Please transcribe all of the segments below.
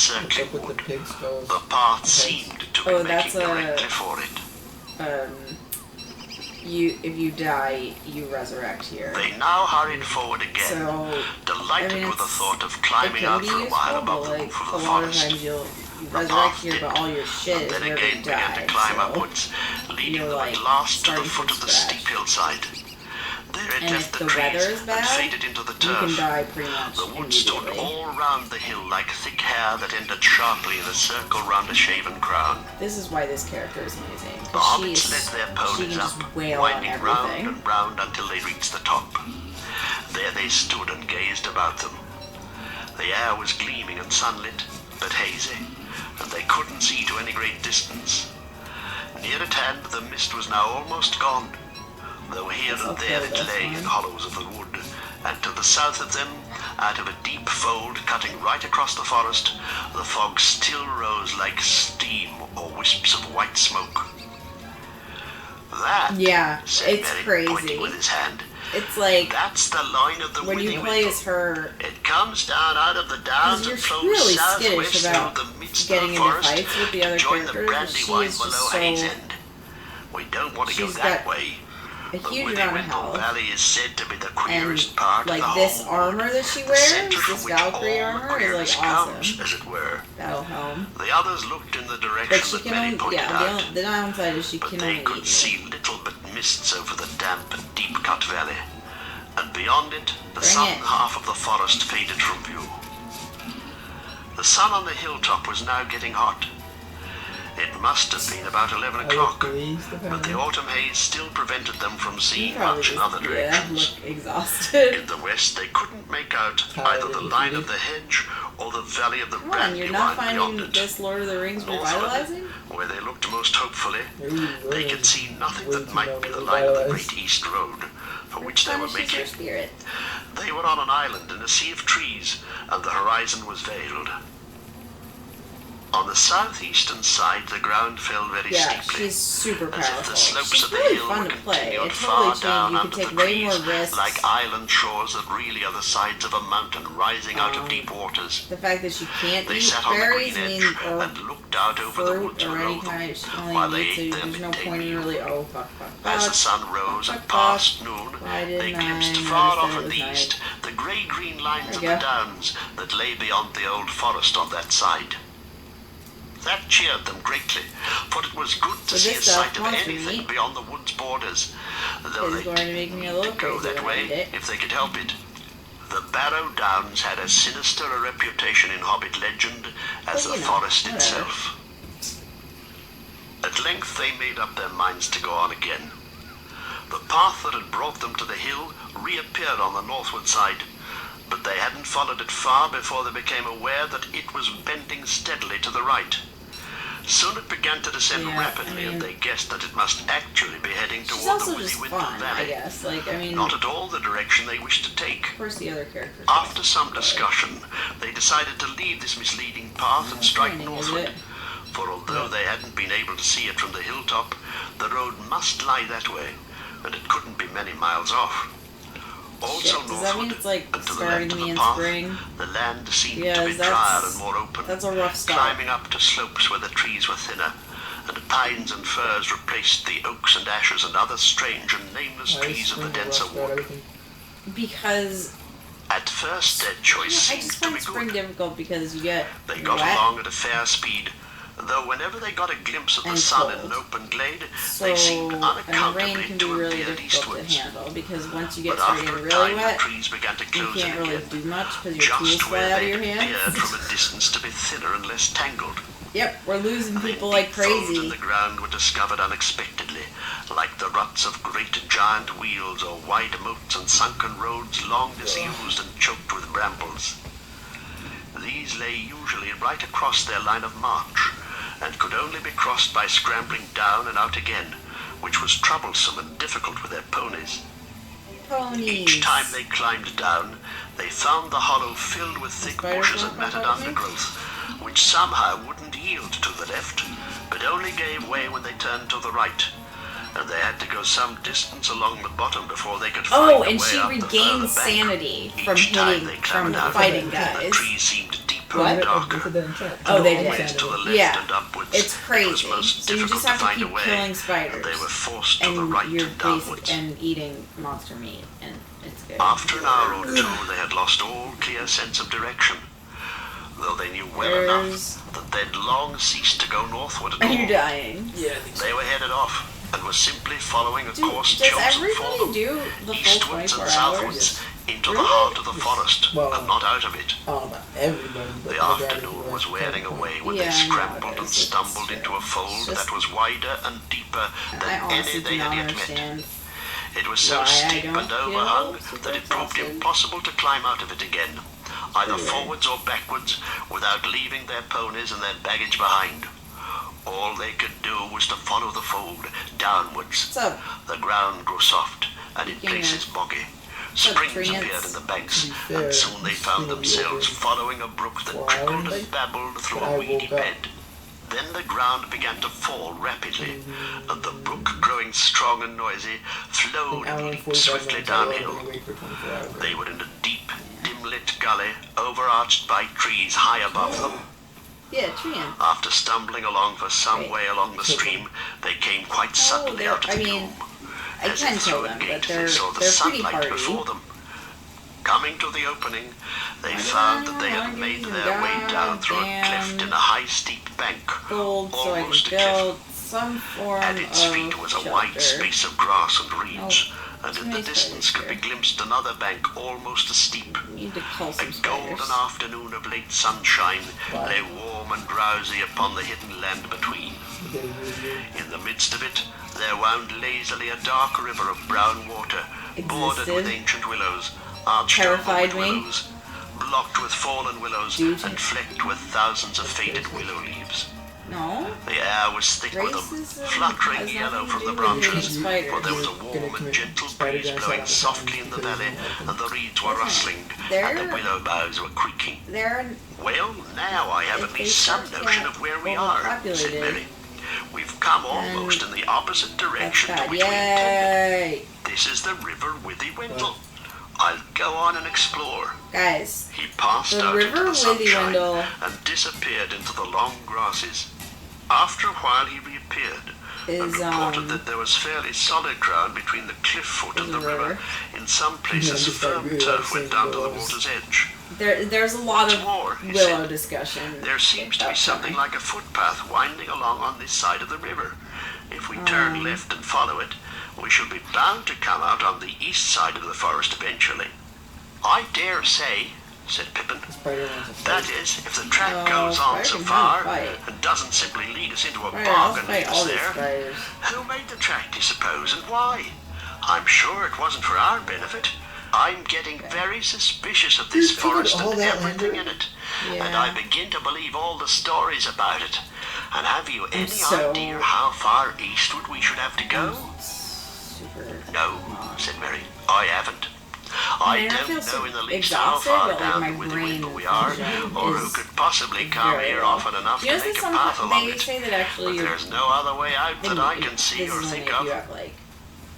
encircling with wood. the pig skulls? The path seemed to be making directly for it. If you die, you resurrect here. They now hurried forward again, So, delighted with the thought of it climbing can out be for a while useful, above but the like roof of a the lot of forest. times you resurrect here, but all your shit is Then where again you began to died. climb So upwards, leading you're, them like, at last to the starting foot from of the scratch. steep hillside. There it And left if the the weather trees is and bad, faded into the you can turf. die pretty much The wood stood immediately. all round the hill like thick hair that ended sharply in a circle round a shaven crown. This is why this character is amazing. The Because hobbits led their she ponies can up, just wail on winding round everything. and round until they reached the top. There they stood and gazed about them. The air was gleaming and sunlit, but hazy, and they couldn't see to any great distance. Near at hand, the mist was now almost gone, though here and there it lay in hollows of the wood, and to the south of them, out of a deep fold cutting right across the forest, the fog still rose like steam or wisps of white smoke. That, Yeah, said it's Merry, crazy. pointing with his hand, It's like, that's the line of the when you Withy play Windle. as her, It comes down out of the downs you're and flows really southwest skittish about through the midst getting of the into forest fights with the other to join the characters, but she Brandywine is just below so- Hayes End. We don't want to go she's that got way. a The huge Withy amount of Windle health. Valley is said to be the And, queerest part like, of the this whole armor that she the wears, center from this which Valkyrie all the armor, is, queerness like, awesome. comes, as it were. Battle helm. The others looked in the But direction she that can Merry only, pointed yeah, out, the downside is she but can they only could eat see meat. little but mists over the damp and deep-cut valley, and beyond it, the Bring southern it. half of the forest faded from view. The sun on the hilltop was now getting hot. It must have been about 11 o'clock, but the autumn haze still prevented them from You seeing probably much in just, other directions. look exhausted. In the west, they couldn't make out either the line of the hedge or the valley of the Come on, you're not Brandywine beyond finding it. this Lord of the Rings Northward, revitalizing? where they looked most hopefully, they could see nothing that might be the line of the Great East Road, for which they were Punishes your making. spirit. They were on an island in a sea of trees, and the horizon was veiled. On the southeastern side, the ground fell very Yeah, steeply, she's super as if powerful. the slopes She's of the really hill fun were to play. continued It far totally down changed. You under could the take way more trees, risks. like island shores that really are the sides of a mountain rising out of deep waters. The fact that she can't They eat sat on the berries green edge means, or and looked out over the fruit woods or below any them, kind, she can while only they eat, so ate their there's no midday point in meal. really, As the fuck. sun rose Fuck, and fuck. past noon, Why they didn't glimpsed I far notice off that at it the was east the grey-green lines of There you the go. downs that lay beyond the old forest on that side. That cheered them greatly, for it was good to So see this a stuff sight of wants to anything meet. beyond the wood's borders, though It's they going to make me a little didn't go crazy that when I way eat it. if they could help it. The Barrow Downs had as sinister a reputation in Hobbit legend as But, the you know, forest whatever. itself. At length they made up their minds to go on again. The path that had brought them to the hill reappeared on the northward side, but they hadn't followed it far before they became aware that it was bending steadily to the right. Soon it began to descend Yeah, rapidly, I mean, and they guessed that it must actually be heading She's toward the also Withy just Windle fun, I Valley. guess. Like, I mean, Not at all the direction they wished to take. of course the other characters. After some but discussion, they decided to leave this misleading path and strike training, is northward. it? For although they hadn't been able to see it from the hilltop, the road must lie that way, and it couldn't be many miles off. Also Shit, does that mean northward, it's like and to the starting left of me the in path, spring? the land seemed Yeah, to be drier that's- and more open, That's a rough start. climbing up to slopes where the trees were thinner, and pines and firs replaced the oaks and ashes and other strange and nameless trees of the denser wood. Because At first, their choice I seemed just to find be spring good. difficult because you get They got wet, along at a fair speed, though whenever they got a glimpse of the And sun in cold. an open glade, so they seemed and the rain unaccountably can be to really appear difficult to eastwards. handle because once you get But started after getting a really time, wet, the trees began to you close in can't really again, do much because your tools just fly where out of they your appeared hands. from a distance to be thinner and less tangled. Yep, we're losing Then people like deep folds in crazy. the ground were discovered unexpectedly, like the ruts of great giant wheels or wide moats and sunken roads long disused and choked with brambles. These lay usually right across their line of march, and could only be crossed by scrambling down and out again, which was troublesome and difficult with their ponies. Ponies. Each time they climbed down, they found the hollow filled with thick spider bushes gonna and matted come up me? undergrowth, which somehow wouldn't yield to the left, but only gave way when they turned to the right, and they had to go some distance along the bottom before they could find Oh, a and way she up the regains further bank. sanity from Each time hitting, they from clambered out, fighting the guys. trees seemed deep What? darker. Oh, they Always did. to the left Yeah. and upwards. It's crazy. It was most So you difficult just have to to find a keep way. killing spiders. And they were forced to the And right you're and downwards. and eating monster meat, and it's good. After an hour or two, they had lost all clear sense of direction, though they knew well enough that they'd long ceased to go northward at Are you all. dying? Yeah, I think so. They were headed off and were simply following a Dude, course does chosen for everybody them, do the full eastwards 24 and hours? southwards, into the Really? heart of the forest, Well, and not out of it. I don't know about everybody, but The afternoon was wearing away when Yeah, they I know scrambled it and is. stumbled It's into a fold it's just- that was wider and deeper I than any honestly they do not had yet met. understand. It was so why I steep don't and feel overhung super that it proved exhausted. impossible to climb out of it again, either Really? forwards or backwards, without leaving their ponies and their baggage behind. All they could do was to follow the fold downwards. What's up? The ground grew soft, and in Speaking places of- boggy. up, Springs Trance? appeared in the banks, To be fair, and soon they found it's themselves been following a brook that for trickled hours, and babbled through but a I weedy woke up. bed. Then the ground began to fall rapidly, and the brook, growing strong and noisy, flowed An hour and and leaped 45 swiftly minutes. I downhill. was wait for 24 hours. They were in a deep, dim-lit gully, overarched by trees high above them. Yeah, Trian. After stumbling along for some Right. way along the stream, they came quite suddenly they're- out of the I mean, gloom. I As can if kill through a them, gate, but they they're saw the pretty sunlight hardy. before them. Coming to the opening, they found that they had made their way down through a cleft in a high, steep bank, Gold, so I almost a can cliff. build some form At its of feet was a shelter. wide space of grass and reeds, and too in the many distance spiders could be here. glimpsed another bank almost as steep. Need to cull A some golden spiders. afternoon of late sunshine Wow. lay warm and drowsy upon the hidden land between. They usually- In the midst of it, there wound lazily a dark river of brown water, bordered with Existed. ancient willows, arched Terrified over with me. willows, blocked with fallen willows, Due to- and flecked with thousands of faded willow leaves. No? The air was thick with them, Racism fluttering has yellow nothing from to the do with branches, eating spiders. for there was a Gonna warm and commit gentle spider breeze genocide blowing on the softly farms in the because valley, of and the reeds were Listen, rustling, they're- and the willow boughs were creaking. They're Well, now I have If at they least some start to notion get of where we are, said overpopulated, Mary. We've come almost in the opposite that's direction to bad. which we intended. Yay! This is the river Withywindle. I'll go on and explore. Guys, He passed the out into river the sunshine Withywindle and disappeared into the long grasses. After a while he reappeared and is, reported that there was fairly solid ground between the cliff foot and is the a river. river. In some places just got firm really turf like went saying down to the willows. water's edge. there's a lot What's of more, he willow said, discussion. there seems to be something like a footpath winding along on this side of the river. If we turn left and follow it, we shall be bound to come out on the east side of the forest eventually. I dare say, said Pippin. Spider wants to fight. That is, if the track Oh, goes on Spider so can far fight. and doesn't simply lead us into a Right, I'll bog and fight leave all us these there. spiders. Who made the track, do you suppose, and why? I'm sure it wasn't for our benefit. I'm getting very suspicious of this You covered forest all and that everything land, in it. And Yeah. I begin to believe all the stories about it. And have you any so- idea how far eastward we should have to go? Super. No, said Mary. I haven't. I I don't feel know so in the least how exhausted, far but, like, down my the brain Withywindle we are, function or who is could possibly come very here low. often enough You know, to make a some path along they it. say that actually But you're there's no other way out that I can see this or is only think if of. you have like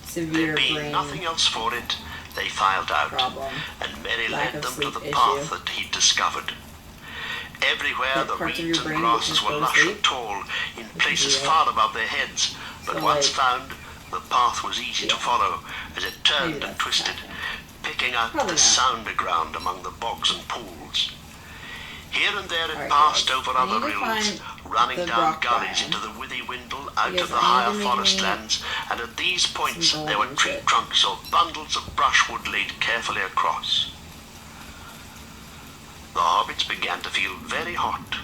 severe There being brain nothing else for it, they filed out, problem. and Mary lack led of them to the sleep path issue. that he'd discovered. Everywhere Like the parts of reeds your and brain grasses that were just go to lush and sleep? tall, in places yeah. far above their heads, but So, once like- found, the path was easy to Yeah. follow as it Maybe turned and that's twisted, happening. picking out Probably the not. sounder ground among the bogs and pools. Here and there it Alright, passed guys. over I other need to rills, find running the down rock gullies biome. into the Withywindle out Because to the I need higher to make forest me lands, and at these points some there were golden tree shit. trunks or bundles of brushwood laid carefully across. The hobbits began to feel very hot.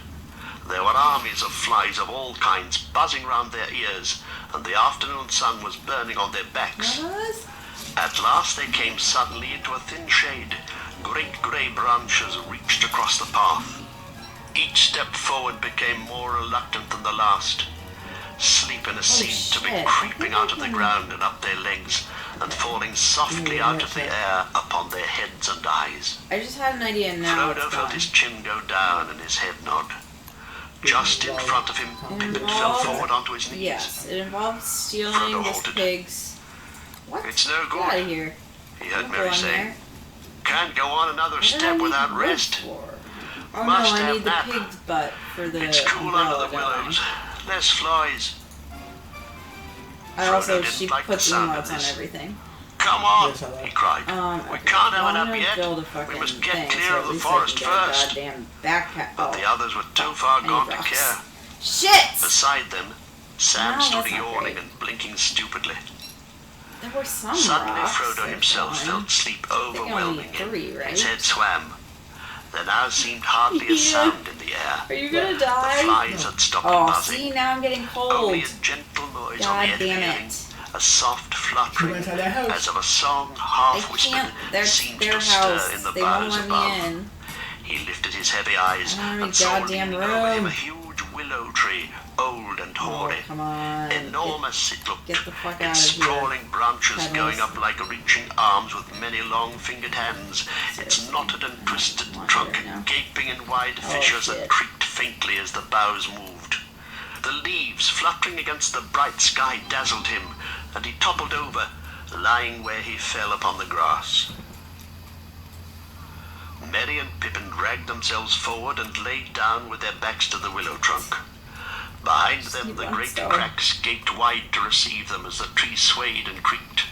There were armies of flies of all kinds buzzing round their ears, and the afternoon sun was burning on their backs. What? At last they came suddenly into a thin shade. Great grey branches reached across the path. Each step forward became more reluctant than the last. Sleepiness seemed to be shit. creeping out of the ground and up their legs, and falling softly out of the air upon their heads and eyes. I just had an idea and now Frodo it's felt gone. his chin go down and his head nod. Just in front of him, Pippin fell forward onto his knees. Yes, it involves stealing Frodo this halted. pig's. What? It's no Get out of good, here. he heard Don't Mary go in saying. there. Can't go on another What did I step need without wood rest. for? Oh no, Must I have need the nap. pig's butt for the It's cool umbrella, under the don't I? willows. Less flies. I also, Frodo she didn't like the puts sound of emotes on this. everything. Come on, Yes, I like he cried. We Okay, can't have well, an I'm up gonna yet. build a We fucking must get thing, clear so of at the least I forest can get a first. goddamn backpack. But the others were too I far need gone to rocks. care. Shit! Beside them, Sam No, stood that's not yawning great. and blinking stupidly. There were some Suddenly, rocks. Frodo They're himself fine. felt sleep I think I only overwhelming need him. 3, right? His head swam. There now seemed hardly a Yeah. sound in the air. Are you gonna The die? flies had stopped Oh, buzzing. see, now I'm getting cold. Only a gentle noise on God the edge of damn hearing. it. A soft fluttering, Come inside that house. as of a song I half whispered, can't. That's seemed their to house. stir in the They won't boughs let above. me in. He lifted his heavy eyes I don't have any and saw goddamn leaning over him room. a huge willow tree, old and Oh, hoary. come on. Enormous it looked, get the fuck out its of here. sprawling branches Petals. going up like reaching arms with many long-fingered hands, its Seriously. knotted and twisted I'm not trunk here now. gaping in wide Oh, fissures shit. that creaked faintly as the boughs moved. The leaves fluttering against the bright sky dazzled him, and he toppled over, lying where he fell upon the grass. Merry and Pippin dragged themselves forward and laid down with their backs to the willow trunk. Behind them, the great cracks gaped wide to receive them as the tree swayed and creaked.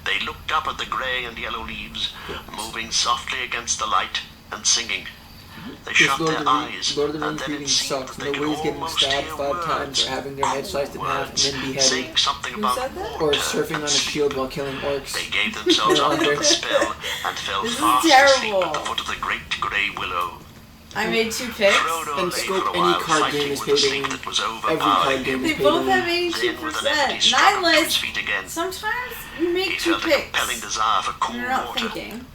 They looked up at the grey and yellow leaves, moving softly against the light and singing. They This shut Lord their of the eyes, Lord of the and Rings then it reading seemed sucks. that they could Nobody's getting almost stabbed hear 5 times words, or having their head sliced in half and then beheaded. saying something Who about said that? Or water surfing on and a sleep. shield while killing orcs. They gave themselves They're up to under- the spell and fell This is fast asleep terrible. at the foot of the great grey willow. I made 2 picks. Frodo And lay scope for a any while, card fighting game is with a sleep payday. that was Every card overpowering game him. They is both have payday. Then, with an empty 82%. struggle to his 9 feet again, Sometimes you make he 2 felt a compelling picks. desire for cool You're not water. thinking.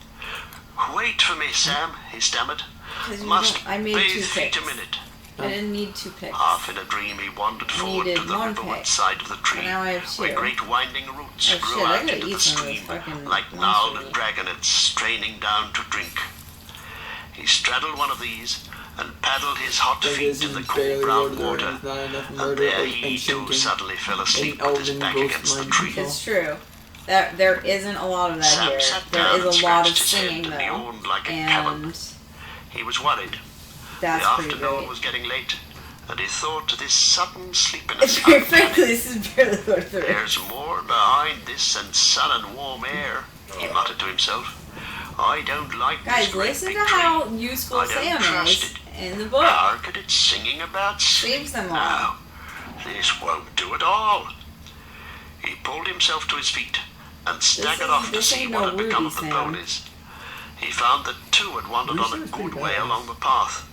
Wait for me, Sam, he stammered. 'Cause you Must don't- I made bathe 2 feet picks. a minute. I didn't need 2 picks. Half in a dream, he wandered forward to needed the 1 riverward pick. side of the tree, And now I have 2. where great winding roots Oh, grew shit, I out gotta into eat the some of this stream, fucking like monster gnarled meat. dragonets straining down to drink. He straddled one of these and paddled his hot Like feet this in the is cool barely Lord brown of the water, Rings, not enough and murder there or he too enchanting. suddenly fell asleep Any with his elven back ghost against the mind tree. control. It's true. That there isn't a lot of that Sam here. sat There down is and a lot of scratched his head singing and though, yawned like a cavern. and He was worried. that's The pretty afternoon great. was getting late, and he thought this sudden sleepiness Frankly, uncanny. this is barely Lord of the Rings. There's more behind this than sun and warm air, he muttered to himself. I don't like this Guys, great listen big to tree. how useful I don't Sam trust is it. in the book. Hark at it singing about sleep. Saves them all. Now, this won't do at all. He pulled himself to his feet and staggered off to this see ain't what no had become Ruby, of the Sam. ponies. He found that 2 had wandered Ruby on a sounds pretty good way badass. along the path,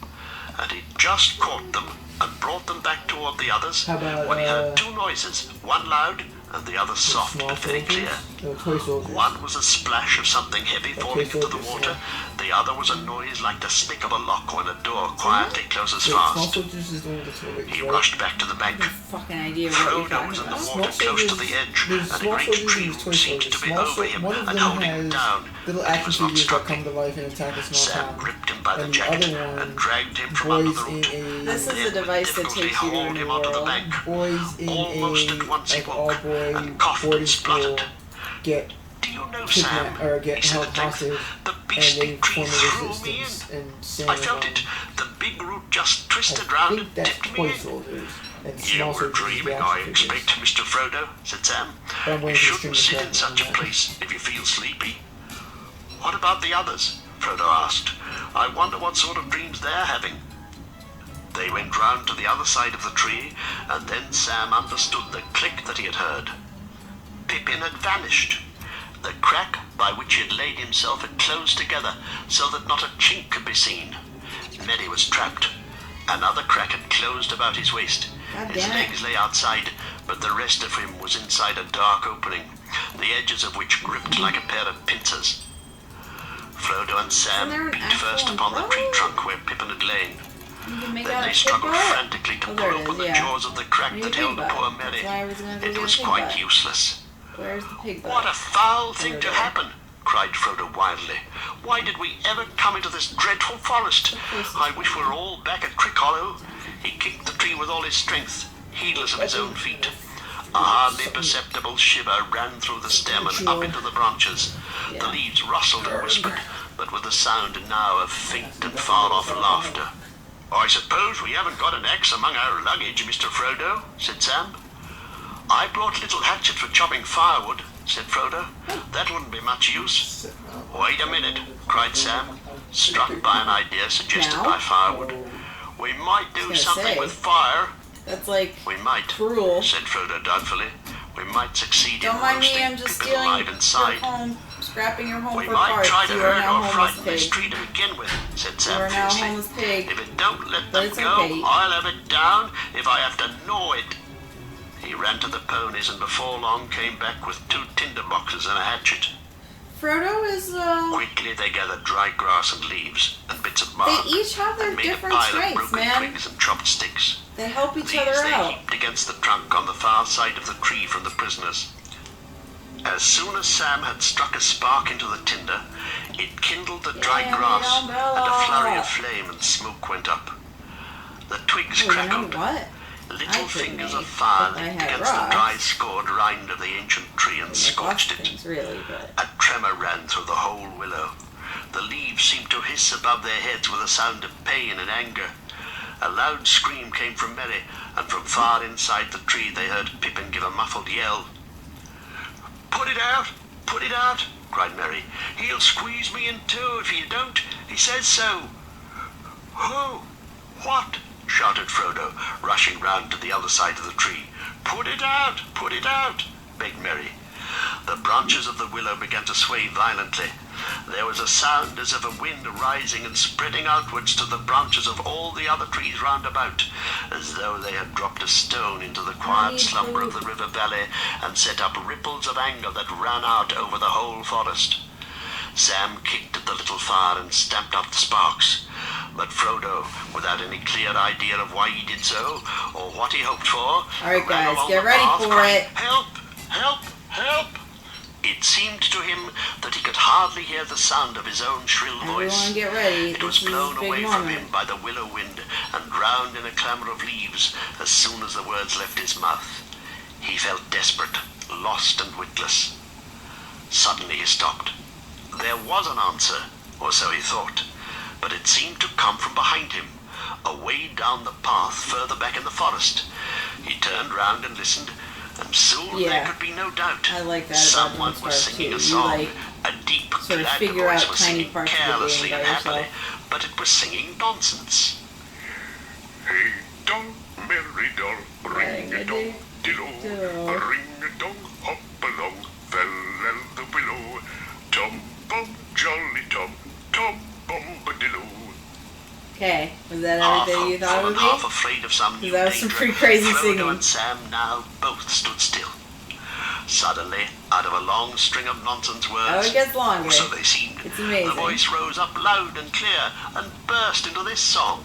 and he just caught them and brought them back toward the others How about, when he heard 2 noises, one loud and the other soft Small but very soldiers? clear. No, toy soldiers. One was a splash of something heavy falling into the soldiers, water. The other was a noise like the snick of a lock when a door quietly closes Wait, small fast. soldiers is the one that's really He right? rushed back to the bank. Fucking idea what you're Frodo talking was in the about. water Small close to soldiers- the edge, there's and a small great soldiers tree and toy seemed soldiers. to be Small over him one of and them holding him has down. little but he action was not figures that struggling. come to life and attack a small Sam town. gripped him by the And the jacket other one, and dragged him from under boys the root. in This a is Then a device with that difficulty takes you to a hauled new him onto the world. bank. boys in Almost a at once he like woke all boy and coughed and boarding school spluttered. get Do you know, Sam? kidnapped or get He said held at length, hostage, the and they beastly tree form a threw me in. resistance. And Sam I is felt on- it. The big root just I twisted round think and that's tipped me toy in. soldiers. And You small were soldiers is the dreaming, action I figures. expect, Mr. Frodo, said Sam. But I'm You waiting for the shouldn't stream sit to in such a happen. place if you feel sleepy. What about the others? Frodo asked. I wonder what sort of dreams they're having. They went round to the other side of the tree, and then Sam understood the click that he had heard. Pippin had vanished. The crack by which he had laid himself had closed together, so that not a chink could be seen. Merry was trapped. Another crack had closed about his waist. God His damn it. legs lay outside, but the rest of him was inside a dark opening, the edges of which gripped like a pair of pincers. Frodo and Sam Isn't there an beat actual first upon the tree umbrella? trunk where Pippin had lain. You can make Then out they a struggled pig butt. frantically to Oh, pull there it open is, the yeah. jaws of the crack Need a that pig held butt. poor That's Merry. why I was gonna go It get a was pig quite butt. useless. Where's the pig butt? What a foul thing There to it is. happen, cried Frodo wildly. Why did we ever come into this dreadful forest? course I wish we were all back at Crick Hollow. He kicked the tree with all his strength, heedless of his own feet. A hardly perceptible shiver ran through the stem and up into the branches. The Yeah. leaves rustled and whispered, but with the sound now of faint and far-off laughter. "I suppose we haven't got an axe among our luggage, Mr. Frodo," said Sam. "I brought a little hatchet for chopping firewood," said Frodo. "That wouldn't be much use." "Wait a minute," cried Sam, struck by an idea suggested Now? by firewood. "We might do gonna something say. with fire." That's like "We might," cruel. said Frodo doubtfully. "We might succeed Don't in mind me, roasting I'm just Pippin stealing alive your inside. home, scrapping your home We for might parts. try to You are hurt now or homeless frighten this pig. tree to begin with," said You Sam are now fiercely. homeless pig. "If it don't let But them it's go, okay. I'll have it down if I have to gnaw it." He ran to the ponies and before long came back with 2 tinder boxes and a hatchet. Frodo is Quickly they gathered dry grass and leaves and bits of bark they each have their and made a different pile of strengths, broken man. twigs and chopped sticks. They help each These other they out. heaped against the trunk on the far side of the tree from the prisoners. As soon as Sam had struck a spark into the tinder, it kindled the dry Yeah, grass, the umbrella. and a flurry of flame and smoke went up. The twigs Oh, you know crackled. what? Little I could fingers of make fire if I leaped had against the rocks. dry scored rind of the ancient tree and Like lots scorched of it. things, really, but A tremor ran through the whole willow. The leaves seemed to hiss above their heads with a sound of pain and anger. A loud scream came from Merry, and from far inside the tree they heard Pippin give a muffled yell. "Put it out! Put it out!" cried Merry. "He'll squeeze me in two if you don't. He says so." "Who? What?" shouted Frodo, rushing round to the other side of the tree. "Put it out! Put it out!" begged Merry. The branches of the willow began to sway violently. There was a sound as of a wind rising and spreading outwards to the branches of all the other trees round about, as though they had dropped a stone into the quiet slumber of the river valley and set up ripples of anger that ran out over the whole forest. Sam kicked at the little fire and stamped up the sparks, but Frodo, without any clear idea of why he did so or what he hoped for, all right, ran guys, along get the ready path for crying, it. "Help! Help! Help!" It seemed to him that he could hardly hear the sound of his own shrill voice. Everyone, get ready. It was This is blown a big away from moment. him by the willow wind and drowned in a clamor of leaves as soon as the words left his mouth. He felt desperate, lost and witless. Suddenly he stopped. There was an answer, or so he thought, but it seemed to come from behind him, away down the path further back in the forest. He turned round and listened, and soon Yeah. there could be no doubt. I like that about Someone Don't was Starve singing too. a You, song. like, A deep, sort of glad figure voice out was tiny singing parts of the game carelessly by and happily, yourself. but it was singing nonsense. Hey, doll, merry doll, ring-a-dong, dillo, ring-a-dong, hop along, fell the willow, tom-bom, jolly tom, tom-bombadillo. Okay, was that Half everything you thought it hopeful would and half be? afraid of some new That was some danger, pretty crazy Frodo singing. and Sam now both stood still. Suddenly, out of a long string of nonsense words, Oh, it gets longer. or so they seemed, It's amazing. the voice rose up loud and clear and burst into this song.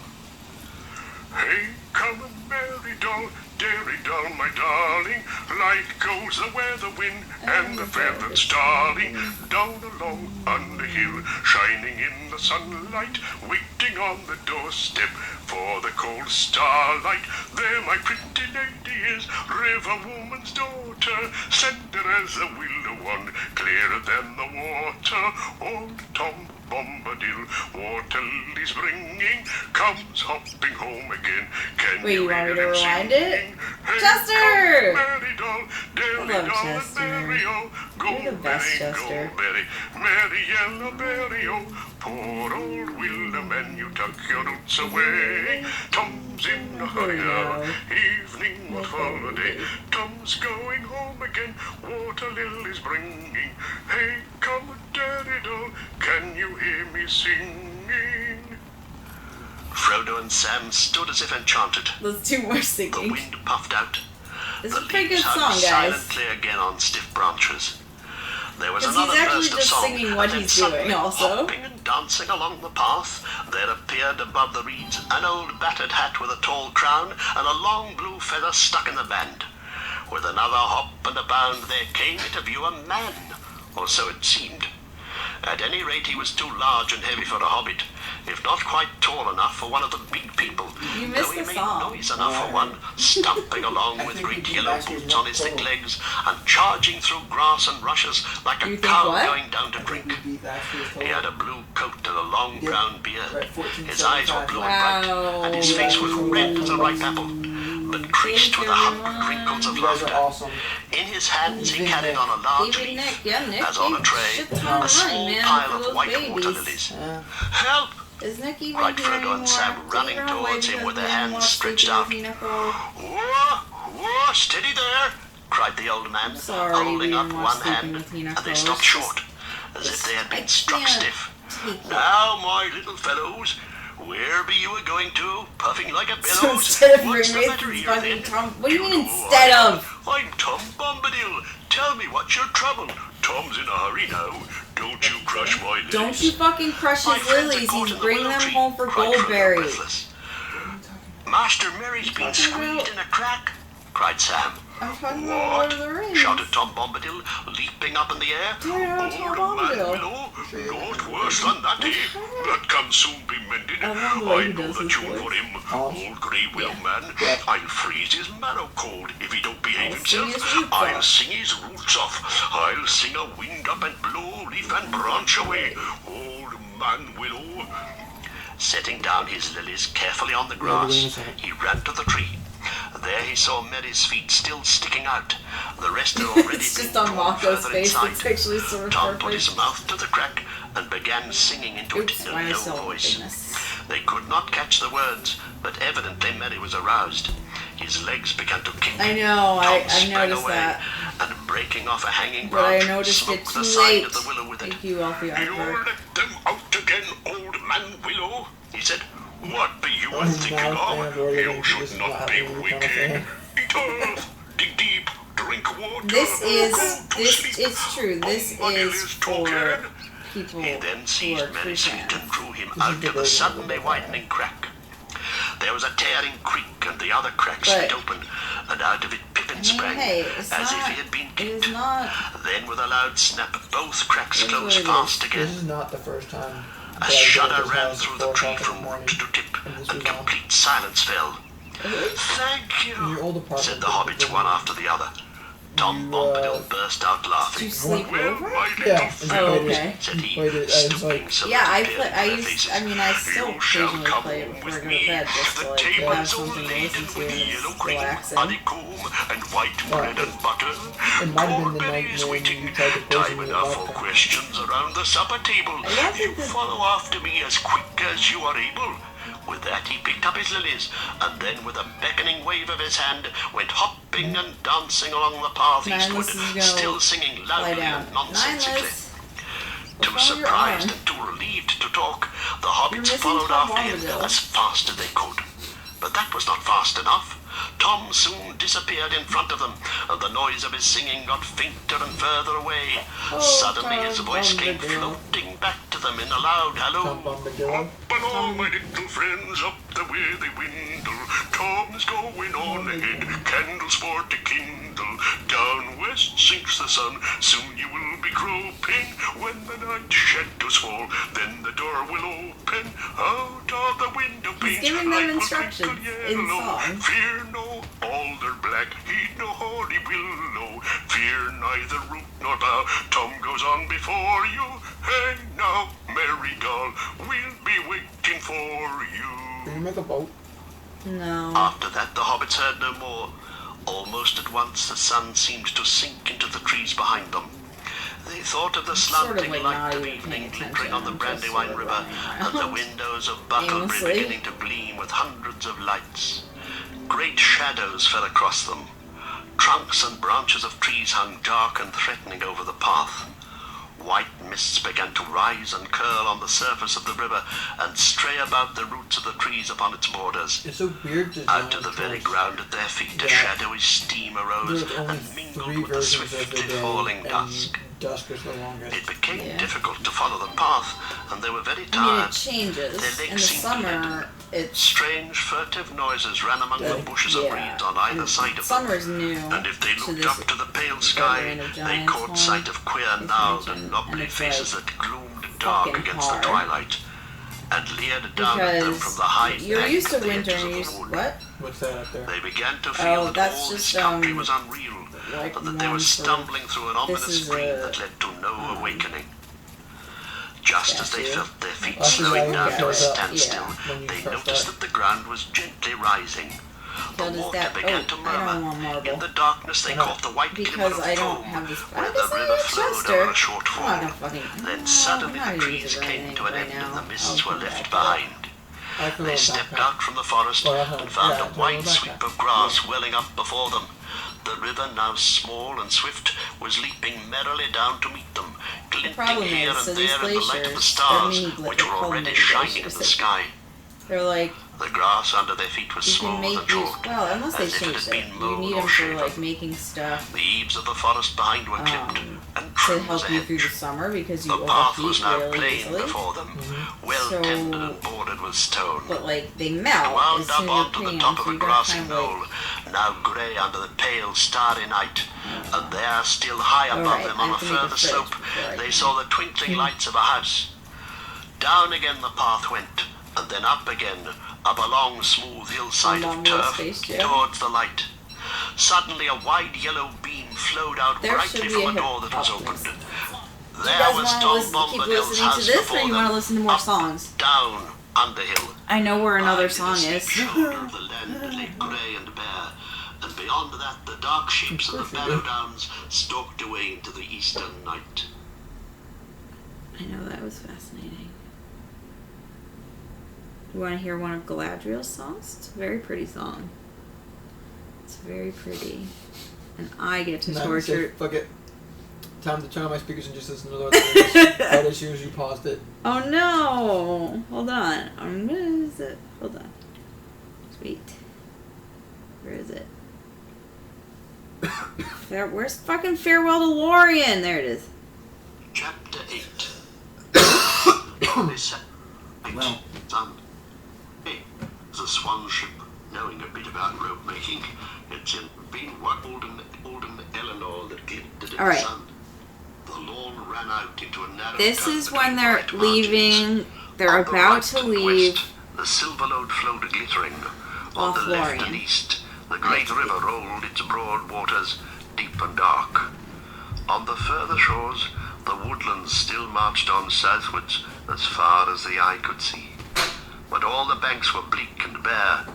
Hey, come and merry doll, dairy doll, my darling, light goes the weather wind and the feathered starling, down along on the hill, shining in the sunlight, waiting on the doorstep for the cold starlight. There my pretty lady is, river woman's daughter, slender as a willow wand, clearer than the water. Old Tom Bombadil, water lilies bringing, comes hopping home again. Can Wait, you want me to hear him rewind it? singing? Hey, Chester! come, merry doll, dairy I love doll, Chester. and merry oh, You're the best, goldberry, Chester. goldberry, merry yellow berry oh, poor old willow man, you tuck your roots away. Tom's in a hurry now, evening will follow day. Tom's going home again, water lilies bringing. Hey, come, daddy doll, can you hear me singing? Frodo and Sam stood as if enchanted. Let's do more The singing. wind puffed out. This The is a pretty good leaves hung song, guys. silently again on stiff branches. There was 'Cause another he's actually burst of just song, singing what and then he's doing suddenly, also. hopping and dancing along the path, there appeared above the reeds an old battered hat with a tall crown and a long blue feather stuck in the band. With another hop and a bound there came into view a man, or so it seemed. At any rate, he was too large and heavy for a hobbit, if not quite tall enough for one of the big people. You missed Though he the made song. noise enough for one, stumping along I with think great he yellow actually boots on his thick total. legs and charging through grass and rushes like a You think cow what? going down to I think drink. we beat last year's He total. had a blue coat and a long Yeah. brown beard. Right, 14, His eyes were 75. blue and bright, and his Wow. face was red as a ripe apple, but creased with 100 wrinkles of You guys are laughter. awesome. In his hands he David carried Nick. on a large David leaf, Nick, yeah, Nick. as on a you tray, shit ton a of small run, man, pile for of those white water babies. lilies. Yeah. Help! Is Nick even cried here Frodo anymore? and Sam, Did he running run towards away him with because their he didn't hands want to stretched sleep out. with Nicole? Whoa, whoa, steady there, cried the old man, Sorry, holding we up didn't one watch Sleeping hand, with Tina and they Cole. stopped It's short, as if they had I been struck can't stiff. take it. Now, my little fellows, where be you a-going to, puffing like a So bellows? instead of What's the roommates, matter it's here, fucking then? Tom. What do you mean know who instead I am. of? I'm Tom Bombadil. Tell me what's your trouble. Tom's in a hurry now. Don't you crush my lilies. Don't you fucking crush My his friends are lilies. caught He's in the bringing willow them tree, home for cried Frodo, Goldberry. breathless. Master Mary's been Talking about- squeezed in a crack, cried Sam. I'm talking about Lord What? of the Rings. Shouted Tom Bombadil, leaping up in the air. Dude, I'm Tom Old man Bombadil. Willow, not worse than that, eh? That can soon be mended. I love the way I he know does the his tune voice. for him. Oh. Old grey willow man. Yeah. I'll freeze his marrow cold if he don't behave I'll sing himself. his roots I'll off. sing his roots off. I'll sing a wind up and blow leaf and branch away. Old man Willow. Setting down his lilies carefully on the wait a grass, second. he ran to the tree. There he saw Mary's feet still sticking out. The rest had already It's been just on drawn Mako's further face. inside. It's actually sort of Tom put perfect. his mouth to the crack and began singing into Oops, it in why a am I low so voice. goodness? They could not catch the words, but evidently Mary was aroused. His legs began to kick. I know, Tom I sprang noticed away, that. and breaking off a hanging But I branch, noticed it smoked too the side late. of the willow with it. Thank you all for your You artwork. let them out again, old man Willow, he said. What be you I'm thinking not a fan of? of Lord of the You Rings. should This is not not be really kind of wicked. fan. Eat earth, dig deep, drink water. This is go to this. sleep. It's true. This Bombadil is talking. for people He then who seized are true Mary's feet fans. and drew him is out the of the version of suddenly the widening crack. There was a tearing creak, and the other crack But- slid open, and out of it Pippin I mean, sprang, hey, it's as if not. he had been It kicked. is not. Then, with a loud snap, both cracks It is closed what it fast is. This again. is not the first time. A that I've been at shudder this ran house through at the 4 tree o'clock in from the root morning, to tip, and this and was on. complete silence fell. Thank In your old you, apartment, said the hobbits one after the other. Tom You, Bombadil burst out Did laughing. you sleep Well, over? my little Yeah, friend, Oh, okay. said he, Played it, it's stooping like- so Yeah, that I it play. appeared I in their used. faces. I mean, I still You shall occasionally come play it home before I with go me. to bed, just to The like table have is all something to laden listen to with and yellow it's cream, relaxing. honeycomb, and white bread and butter. It might have been the night Goldberries when waiting. you tried to poison Time me enough about for that. questions around the supper table. I love You it that- follow after me as quick as you are able. With that he picked up his lilies, and then with a beckoning wave of his hand, went hopping and dancing along the path eastward, Nihilus is gonna still singing Lie loudly down. and nonsensically. Nihilus, Too what's wrong with your surprised arm? and too relieved to talk, the You're hobbits missing followed Tom after him Bombadil. as fast as they could. But that was not fast enough. Tom soon disappeared in front of them, and the noise of his singing got fainter and further away. Oh, Suddenly his Tom voice came Bombadil. floating back to them in a loud Tom halloo. Bombadil. Up and all my little friends, up the way they windle. Tom's going on ahead, candles for to kindle. Down west sinks the sun, soon you will be groping. When the night shadows fall, then the door will open. Out of the window panes, giving them light will instructions twinkle in yellow. song. Fear no alder black, heed no hoary willow. Fear neither root nor bough, Tom goes on before you. Hey now, merry doll, we'll be waiting for you. Can you make a boat? No. After that, the hobbits heard no more. Almost at once, the sun seemed to sink into the trees behind them. They thought of the Sort of slanting like light not of even evening paying glittering on the attention, I'm just Brandywine sort of River, running and the around. windows of Bucklebury Aimlessly. beginning to gleam with hundreds of lights. Great shadows fell across them. Trunks and branches of trees hung dark and threatening over the path. White mists began to rise and curl on the surface of the river and stray about the roots of the trees upon its borders. It's so weird to Out of the very ground at their feet, a Yeah. shadowy steam arose There's only and mingled 3 with the versions of swiftly the day, falling and dusk. dusk is the longest. It became Yeah. difficult to follow the path, and they were very I mean, tired. it changes. Their legs In the seemed to summer, it's Strange, furtive noises ran among the bushes of yeah. reeds on either And side of them. summer's new. And if they to looked this up to the pale sky, Gathering of they Giants caught one, sight of queer this gnarled region, and knobbly and it's faces like that gloomed dark fucking against hard. the twilight. and leered down at them from Because the high you're bank used to at the winter edges and of you're the used, wood. what? What's that up there? They began to feel Oh, that that's all just, this country was unreal, like and that they were one for- stumbling through an this ominous is scream a, that led to no awakening. Just as they statue. felt their feet That's slowing why down it to a goes up. standstill, When you they first noticed start. that the ground was gently rising. The So does water that, began to I murmur. don't want marble. In the darkness they Why not? caught the white glimmer Because of I don't foam have this. where I the just river need a flowed Chester. over a short I'm not gonna fall. fucking. Then No, suddenly I'm the not trees using came anything to an right end now. and the mists I'll were come left back to it. behind. I have a They little stepped backpack. out from the forest Well, I have- and found yeah, a I have a wide little sweep backpack. of grass welling up before them. The river, now small and swift, was leaping merrily down to meet them, glinting problem here is, and so these there in the light of the glaciers, stars, they're mini which were they call them already mini shining in glaciers. the sky. They're like, The grass under their feet was you can smooth make and these, chalked, well, unless they as if it changed had it. been You mowed need or them for shaven. like making stuff The eaves of the forest behind were clipped, and to true as help a you through the hedge. summer because you The path was overheat now really plain easily. before them, well So- tended and bordered with stone. But like they They melt wound as up soon as you're onto the putting top them, of so a you gotta grassy kind of like, knoll, now grey under the pale, starry night, and there, still high above Alright, them I on a have to make a further fridge slope, before I they can- saw the twinkling lights of a house. Down again the path went, and then up again, up a long, smooth hillside of Mom will turf, Space Jam. towards the light. Suddenly a wide yellow beam flowed out there brightly should be from a a door that was hip-hop opened. list. Do you There guys was want Tom to keep Bombadil's listening house to this, or before you want to them, listen to more up, songs? down, Underhill. I know where another Behind song the is. steep shoulder of the land lay grey and bare, and beyond that the dark shapes of the Barrow Downs stalked away into the eastern night. I know, that was fascinating. You want to hear one of Galadriel's songs? It's a very pretty song. It's very pretty. And I get to Now you torture. say, fuck it. Time to turn on my speakers and just listen to the lyrics right as soon as you paused it. Oh no! Hold on. I'm gonna use it. Hold on. Sweet. Where is it? Where's fucking Farewell to Lorien? There it is. Chapter 8. They set Wow. sun. Hey, there's a swan ship. Knowing a bit about rope making, it's been what Alden Eleanor that glittered in All right. the sun. The lawn ran out into a narrow This cut is between when they're bright margins. leaving. They're On the about right to and leave. west, the Silverlode flowed glittering. On Off the left Lorien. and east, the great river rolled its broad waters, deep and dark. On the further shores, the woodlands still marched on southwards as far as the eye could see. But all the banks were bleak and bare.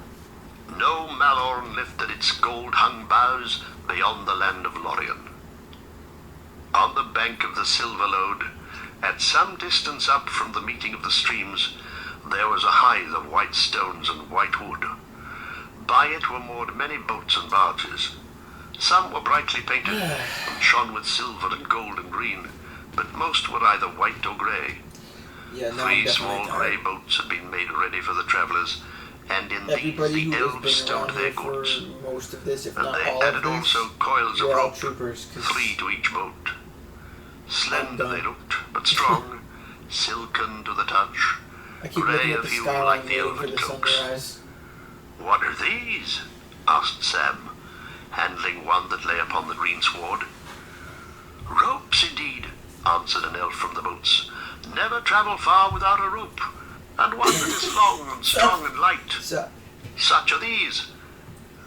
No Malorn lifted its gold-hung boughs beyond the land of Lorien. On the bank of the Silverlode, at some distance up from the meeting of the streams, there was a hithe of white stones and white wood. By it were moored many boats and barges. Some were brightly painted and shone with silver and gold and green, but most were either white or grey. Yeah, no, I'm 3 definitely small grey tired. boats had been made ready for the travellers, and in Everybody these the who elves has stowed been their around here goods. for most of this, if And not they all added of this, also coils of you're all rope, troopers. 3 to each boat. Slender done. they looked, but strong, silken to the touch. I keep grey looking at of the hue skyline like the waiting for elven the sun cloaks. to rise. What are these? Asked Sam, handling one that lay upon the greensward. Ropes, indeed, answered an elf from the boats. Never travel far without a rope, and one that is long and strong and light. So, Such are these.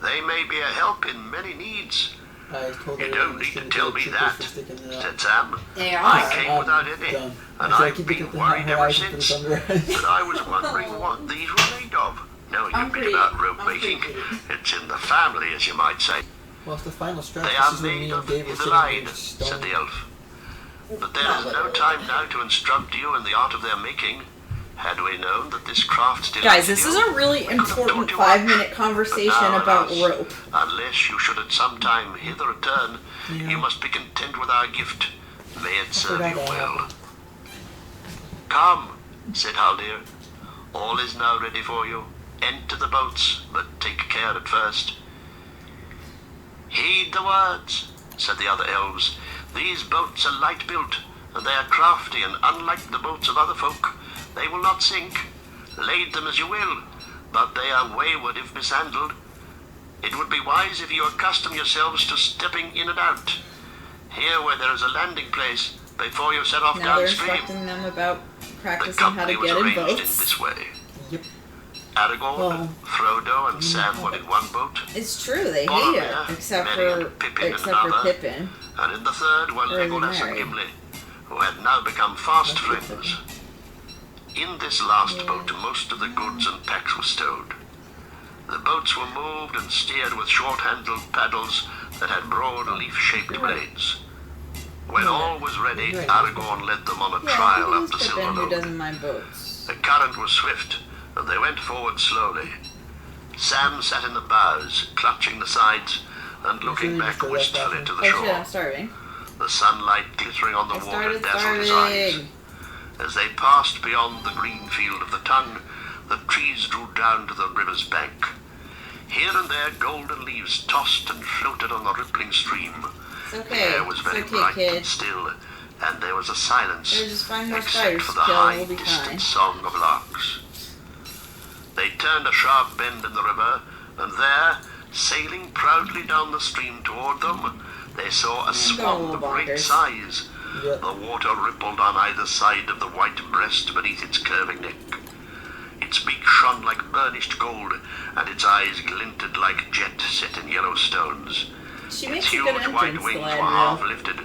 They may be a help in many needs. I told You her don't I was need to gonna tell get me troopers that, for sticking it out. said Sam. They I are. came without any, Done. and So I I've keep been looking at the worried ever horizon for the since. sun to rise. But I was wondering what these were made of. Knowing a I'm bit pretty- about rope I'm making, pretty. it's in the family, as you might say. Well, it's the final stretch. They This are is when me made and of Dave were sitting Ithalide, in said stone. the elf. But there is no time now to instruct you in the art of their making. Had we known that this craft still Guys, this is a really important 5-minute conversation about rope. Unless you should at some time hither return, Yeah. you must be content with our gift. May it serve forgot you that well. happened. Come, said Haldir. All is now ready for you. Enter the boats, but take care at first. Heed the words, said the other elves. These boats are light built, and they are crafty, and unlike the boats of other folk, they will not sink. Lade them as you will, but they are wayward if mishandled. It would be wise if you accustom yourselves to stepping in and out. Here where there is a landing place, before you set off Now they're downstream. instructing them about The practicing how to company was get in arranged in boats. this way. Yep. Aragorn, Well, Frodo, and Sam were in one boat, It's true, they hate Boromir, it, except Merry for and Pippin in except for another. Pippin. and in the third were Or is he Legolas and married? Gimli, who had now become fast That's good friends. In this last Yeah. boat, most of the goods and packs were stowed. The boats were moved and steered with short-handled paddles that had broad leaf-shaped You're right. blades. When Yeah. all was ready, You're right. Aragorn led them on a Yeah, trial Pippin up the is Silver Pippin who Lode. doesn't mind boats. The current was swift, and they went forward slowly. Sam sat in the bows, clutching the sides and looking sure you back just go wistfully left to the Oh shit, I'm shore. starving. The sunlight glittering on the I water started dazzled his eyes. starving. As they passed beyond the green field of the Tongue, the trees drew down to the river's bank. Here and there golden leaves tossed and floated on the rippling stream. It's The okay. air was It's very okay, bright kid. and still, and there was a silence There's just 5 more except spiders for to the kill high, and we'll be distant fine. song of larks. They turned a sharp bend in the river, and there, sailing proudly down the stream toward them, they saw a going a swan little of great bonkers. size. Yep. The water rippled on either side of the white breast beneath its curving neck. Its beak shone like burnished gold, and its eyes glinted like jet set in yellow stones. She Its makes a huge good white entrance, wings were half Galadriel. lifted.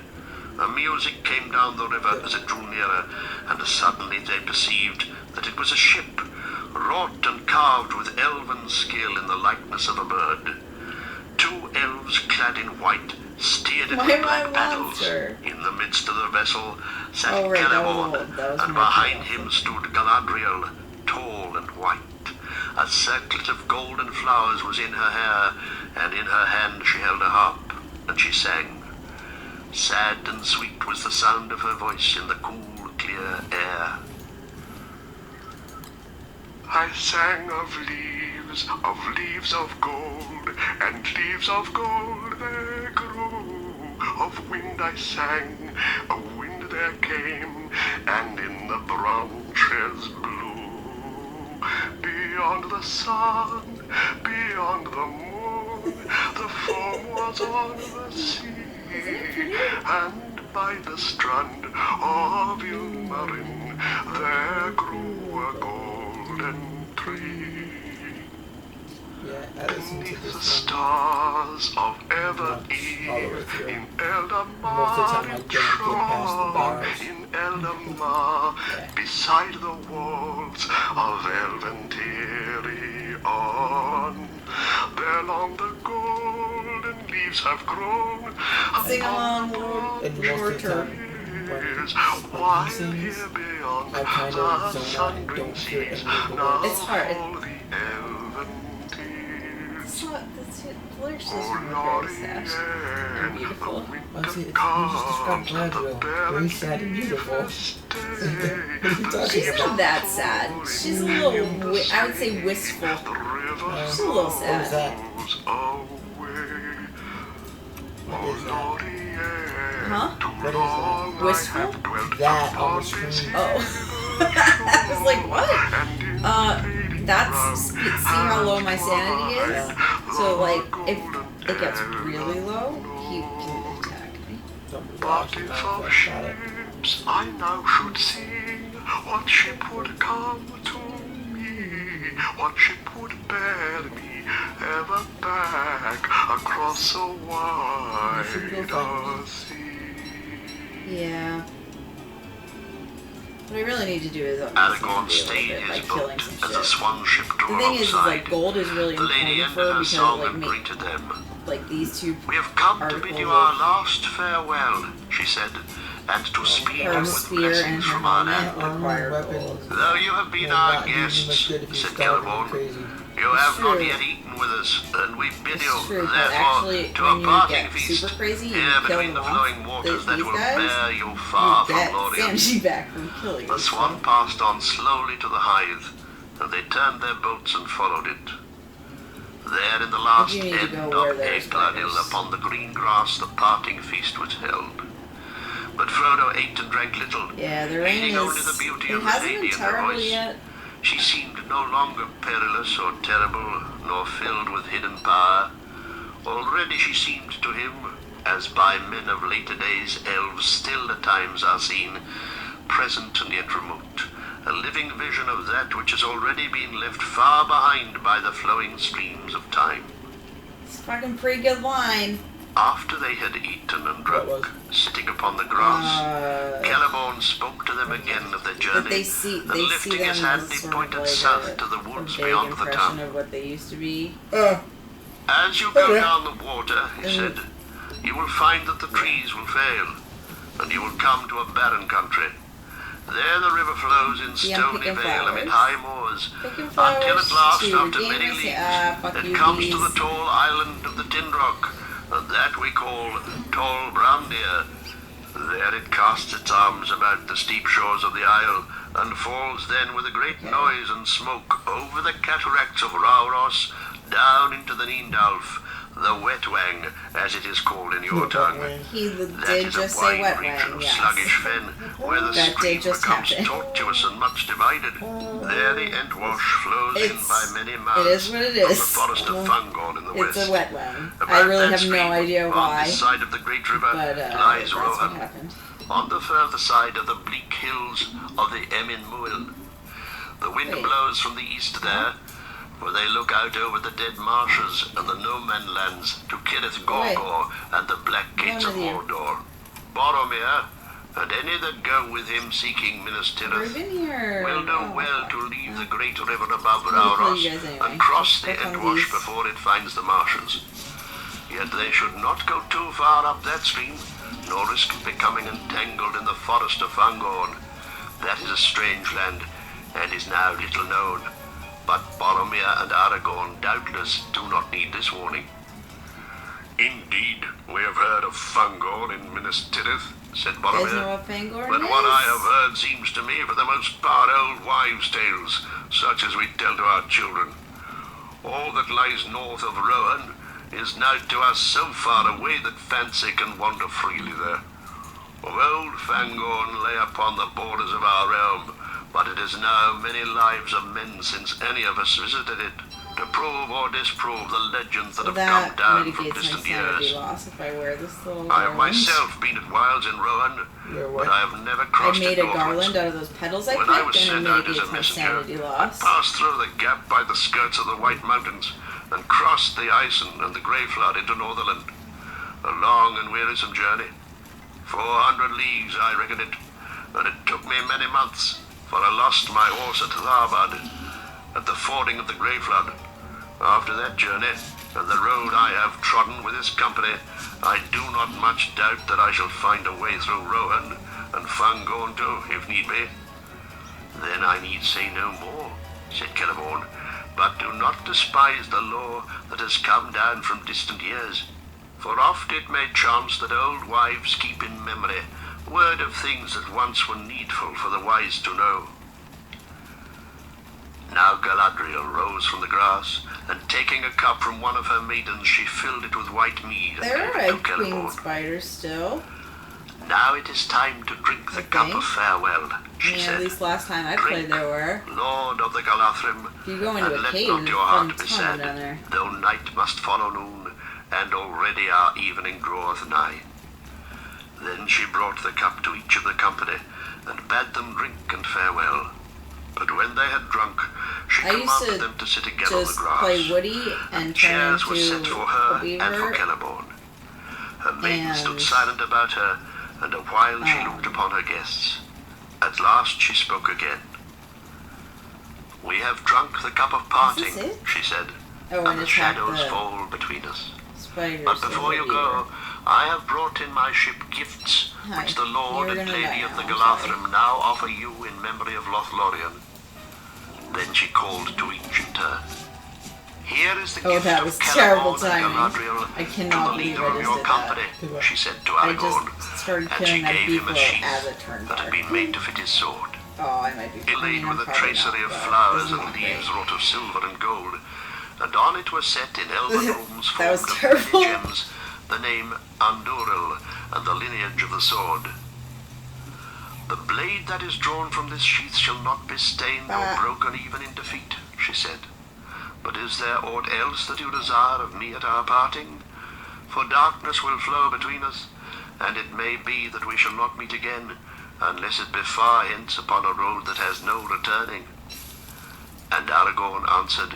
A music came down the river as it drew nearer, and suddenly they perceived that it was a ship, wrought and carved with elven skill in the likeness of a bird. 2 elves clad in white steered it Why with am I a black paddles. monster? In the midst of the vessel sat Oh, right, that Celeborn, was and my behind fault. him stood Galadriel, tall and white. A circlet of golden flowers was in her hair, and in her hand she held a harp, and she sang. Sad and sweet was the sound of her voice in the cool, clear air. I sang of leaves of gold, and leaves of gold they grew. Of wind I sang, a wind there came, and in the branches blew. Beyond the sun, beyond the moon, the foam was on the sea, and by the strand of Ilmarin there grew a golden tree. Yeah, I listened to Beneath the this one. stars of all the way Ever-Eve, through. in Most of the Eldamar time I don't get past the bars. in Eldamar, Yeah. beside the walls of Elventirion. There long the golden leaves have grown. Sing along, upon Lord. And most of the time, years, when while he sings, here beyond I kind the of zone out and sundering don't hear any seas, of the now words. It's hard. fall the elven tears. It's not, the lyrics just Oh, are very sad and Lorien, beautiful. the winter Honestly, you just comes, described the Galadriel. barren Very sad and beautiful. leaves What are you stay, talking She's about? not that sad. She's a little, I would say wistful. the river She's a little What was sad. that? flows away. What Oh, is that? Lorien, Huh? too What is that? long I Wistful? have dwelt That on upon the this screen. Oh. I was like, what? and in fading That's, round see how low my sanity is? Yeah. So, like, if golden it gets hair really low, he alone. can attack me. Don't be But watching if that. of I got it. ships I now should sing, what ship would come to me? What ship would bear me ever back across so wide should go find a sea? Yeah. What I really need to do is up Aragorn my stayed sanity a little bit his by boat killing some as the shit. swan ship The drew thing is, alongside. like, gold is really The lady important ended for her her because, song like, and greeted them. like, these two We have come to bid you articles our of last farewell, she said, and to speak her with spear and blessings her from our helmet land. require weapons. gold. Though you have been Will our not do you much guests, good if you said starve and Celeborn, crazy. you have not true. yet eaten with us, and we bid It's you, true, but therefore, actually, to when a you parting get feast, super crazy and here you kill between the them flowing off, waters that these will guys, bear you far you from get Lorien. Sanji back from killing The you. swan passed on slowly to the Hithe, and they turned their boats and followed it. There in the last you need to end go of where there's Egladil, spiders. upon the green grass, the parting feast was held. But Frodo ate and drank little, Yeah, the rain heeding only the is. beauty It of the hasn't lady been and her terrible voice. yet. She seemed no longer perilous or terrible, nor filled with hidden power. Already she seemed to him, as by men of later days elves still at times are seen, present and yet remote, a living vision of that which has already been left far behind by the flowing streams of time. It's a fucking pretty good line. After they had eaten and What drunk, was? sitting upon the grass, Celeborn spoke to them again of their journey, But they see and them lifting his hand, as he sort pointed of like south to the a woods vague beyond the impression town. of what they used to be. As you go Okay. down the water, he said, you will find that the trees will fail, and you will come to a barren country. There the river flows in Yeah, I'm stony picking vale amid flowers. high moors, Picking until at flowers last, to after regain many my leagues, fuck it you, comes bees. to the tall island of the Tindrock, and that we call Tall Brandir. There it casts its arms about the steep shores of the isle, and falls then with a great noise and smoke over the cataracts of Rauros, down into the Nindalf, the Wetwang, as it is called in your tongue. He That did is just a say wide wet region wang, of yes. sluggish fen, where the That did stream just becomes happen. tortuous and much divided. There the Entwash flows in It's- by many It mouths is what it from the is. forest of Fungorn in the It's west. a wet wang. I About really that have stream, no idea on why, this side of the great river but lies that's what Rohan. happened. On the further side are the bleak hills of the Emin Muil. The wind Wait. blows from the east there, for they look out over the dead marshes and the no-man lands to Kirith Gorgor and the black gates of One of you. Mordor. Boromir, and any that go with him seeking Minas We've Tirith, been here. will do Oh, well fuck. to leave the great river above I'll kill Rauros you guys anyway. and cross the Click on Entwash these. before it finds the marshes. Yet they should not go too far up that stream, nor risk becoming entangled in the forest of Fangorn. That is a strange land, and is now little known. But Boromir and Aragorn doubtless do not need this warning. Indeed, we have heard of Fangorn in Minas Tirith, said You guys know Boromir. what Fangorn But is? what I have heard seems to me for the most part old wives' tales, such as we tell to our children. All that lies north of Rohan is now to us so far away that fancy can wander freely there. Of old Fangorn lay upon the borders of our realm, but it is now many lives of men since any of us visited it, to prove or disprove the legends that So have that come down from mitigates my distant sanity years. loss if I wear this little I have garland. myself been at wilds in Rohan, Yeah, but what? I have never I crossed made it a northwards. garland out of those petals I When I was picked, and sent it out as a mitigates my messenger, sanity I loss. passed through the gap by the skirts of the White Mountains and crossed the Ison and the Grey Flood into Northerland. A long and wearisome journey. 400 leagues, I reckon it, and it took me many months, for I lost my horse at Tharbad, at the fording of the Grey Flood. After that journey, and the road I have trodden with this company, I do not much doubt that I shall find a way through Rohan and Fangorn too, if need be. Then I need say no more, said Celeborn, but do not despise the law that has come down from distant years. For oft it may chance that old wives keep in memory word of things that once were needful for the wise to know. Now Galadriel rose from the grass, and taking a cup from one of her maidens, she filled it with white mead and There gave are it to egg queen Celeborn. spiders still. Now it is time to drink the cup Okay. of farewell, she Yeah, at said. least last time I played there were. Lord of the Galathrim, If you go into and a let cave, not there's your a heart fun be tunnel sad, down there. though night must follow noon, and already our evening draweth nigh. Then she brought the cup to each of the company, and bade them drink and farewell. But when they had drunk, she I used commanded to them to sit again on the Just grass. play Woody and turn Chairs were set into for a her and for beaver. Celeborn. Her maidens stood and- silent about her, and a while she Um, looked upon her guests. At last she spoke again. We have drunk the cup of parting, this it? she said, Oh, and and the attack shadows the fall between us. spiders. But before and you the go, I have brought in my ship gifts, Hi. which the Lord You're and gonna Lady die of the now, Galathrim now offer you in memory of Lothlorien. Then she called to each in turn. Here is the Oh, gift that of was terrible Celeborn and timing. Galadriel I to cannot the believe leader I of just your did company, that. she said to I Aragorn, just started and she killing that gave him a beetle sheath as it turned that had dark. been made to fit his sword, Oh, I might be. inlaid I'm with a probably tracery not, of but flowers it's and not leaves great. wrought of silver and gold, and on it was set in elven runes That was formed of terrible. many gems the name Anduril and the lineage of the sword. The blade that is drawn from this sheath shall not be stained or Ah. broken even in defeat, she said. But is there aught else that you desire of me at our parting? For darkness will flow between us, and it may be that we shall not meet again, unless it be far hence upon a road that has no returning. And Aragorn answered,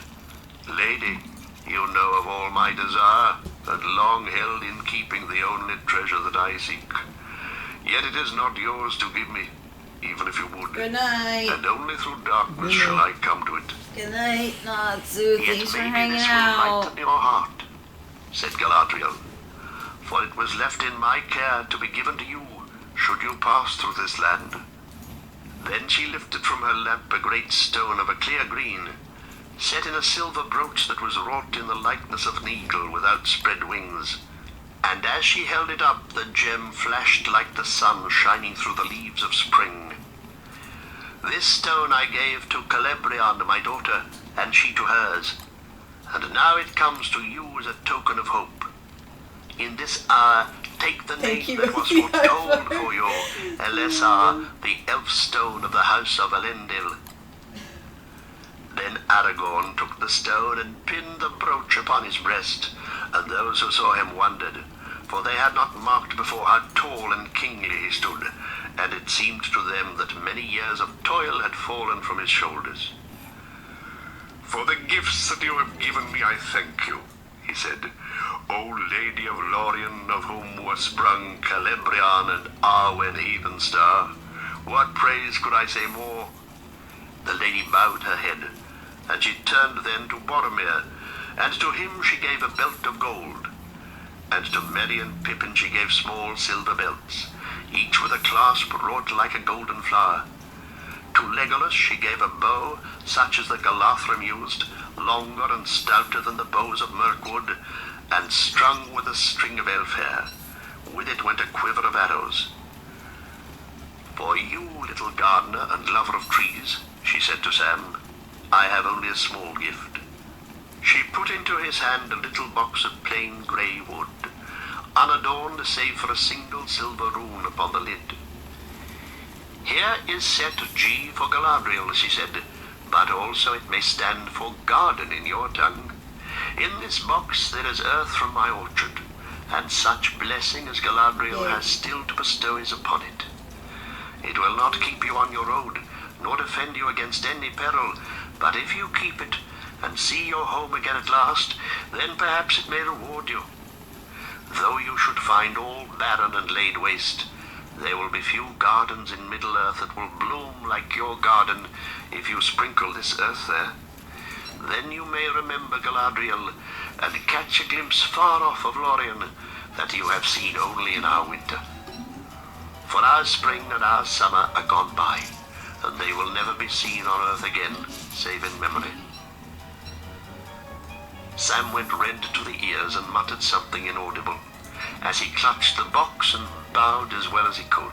Lady, you know of all my desire, and long held in keeping the only treasure that I seek. Yet it is not yours to give me, even if you would. Good night. And only through darkness shall I come to it. Good night, Natsu. Yet Thanks for maybe hanging this will out. lighten your heart, said Galadriel, for it was left in my care to be given to you, should you pass through this land. Then she lifted from her lap a great stone of a clear green, set in a silver brooch that was wrought in the likeness of an eagle with outspread wings. And as she held it up, the gem flashed like the sun shining through the leaves of spring. This stone I gave to Celebrian, my daughter, and she to hers, and now it comes to you as a token of hope. In this hour, take the name that was foretold for you, Elessar, the elf stone of the house of Elendil. Then Aragorn took the stone and pinned the brooch upon his breast, and those who saw him wondered, for they had not marked before how tall and kingly he stood, and it seemed to them that many years of toil had fallen from his shoulders. For the gifts that you have given me I thank you, he said, O Lady of Lorien, of whom were sprung Celebrian and Arwen Heathenstar. What praise could I say more? The lady bowed her head, and she turned then to Boromir, and to him she gave a belt of gold. And to Merry and Pippin she gave small silver belts, each with a clasp wrought like a golden flower. To Legolas she gave a bow, such as the Galadhrim used, longer and stouter than the bows of Mirkwood, and strung with a string of elf hair. With it went a quiver of arrows. For you, little gardener and lover of trees, she said to Sam, I have only a small gift. She put into his hand a little box of plain grey wood, unadorned save for a single silver rune upon the lid. Here is set G for Galadriel, she said, but also it may stand for garden in your tongue. In this box there is earth from my orchard, and such blessing as Galadriel has still to bestow is upon it. It will not keep you on your road, nor defend you against any peril, but if you keep it, and see your home again at last, then perhaps it may reward you. Though you should find all barren and laid waste, there will be few gardens in Middle-earth that will bloom like your garden if you sprinkle this earth there. Then you may remember Galadriel, and catch a glimpse far off of Lorien that you have seen only in our winter. For our spring and our summer are gone by, and they will never be seen on earth again, save in memory. Sam went red to the ears and muttered something inaudible, as he clutched the box and bowed as well as he could.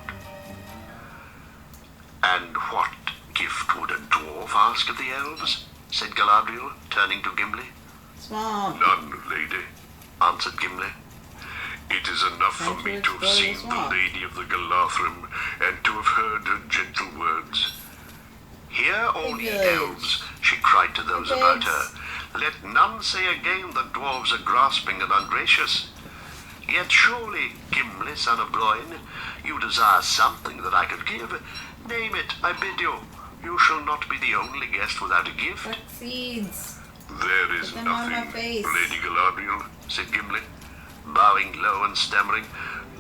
And what gift would a dwarf ask of the elves? Said Galadriel, turning to Gimli. Swamp. None, lady, answered Gimli. It is enough for me to have seen the Lady of the Galadhrim, and to have heard her gentle words. Hear all ye elves, she cried to those about her. Let none say again that dwarves are grasping and ungracious. Yet surely, Gimli, son of Gloin, you desire something that I could give. Name it, I bid you. You shall not be the only guest without a gift. What seeds? There is Put them on my nothing, face. Lady Galadriel, said Gimli, bowing low and stammering.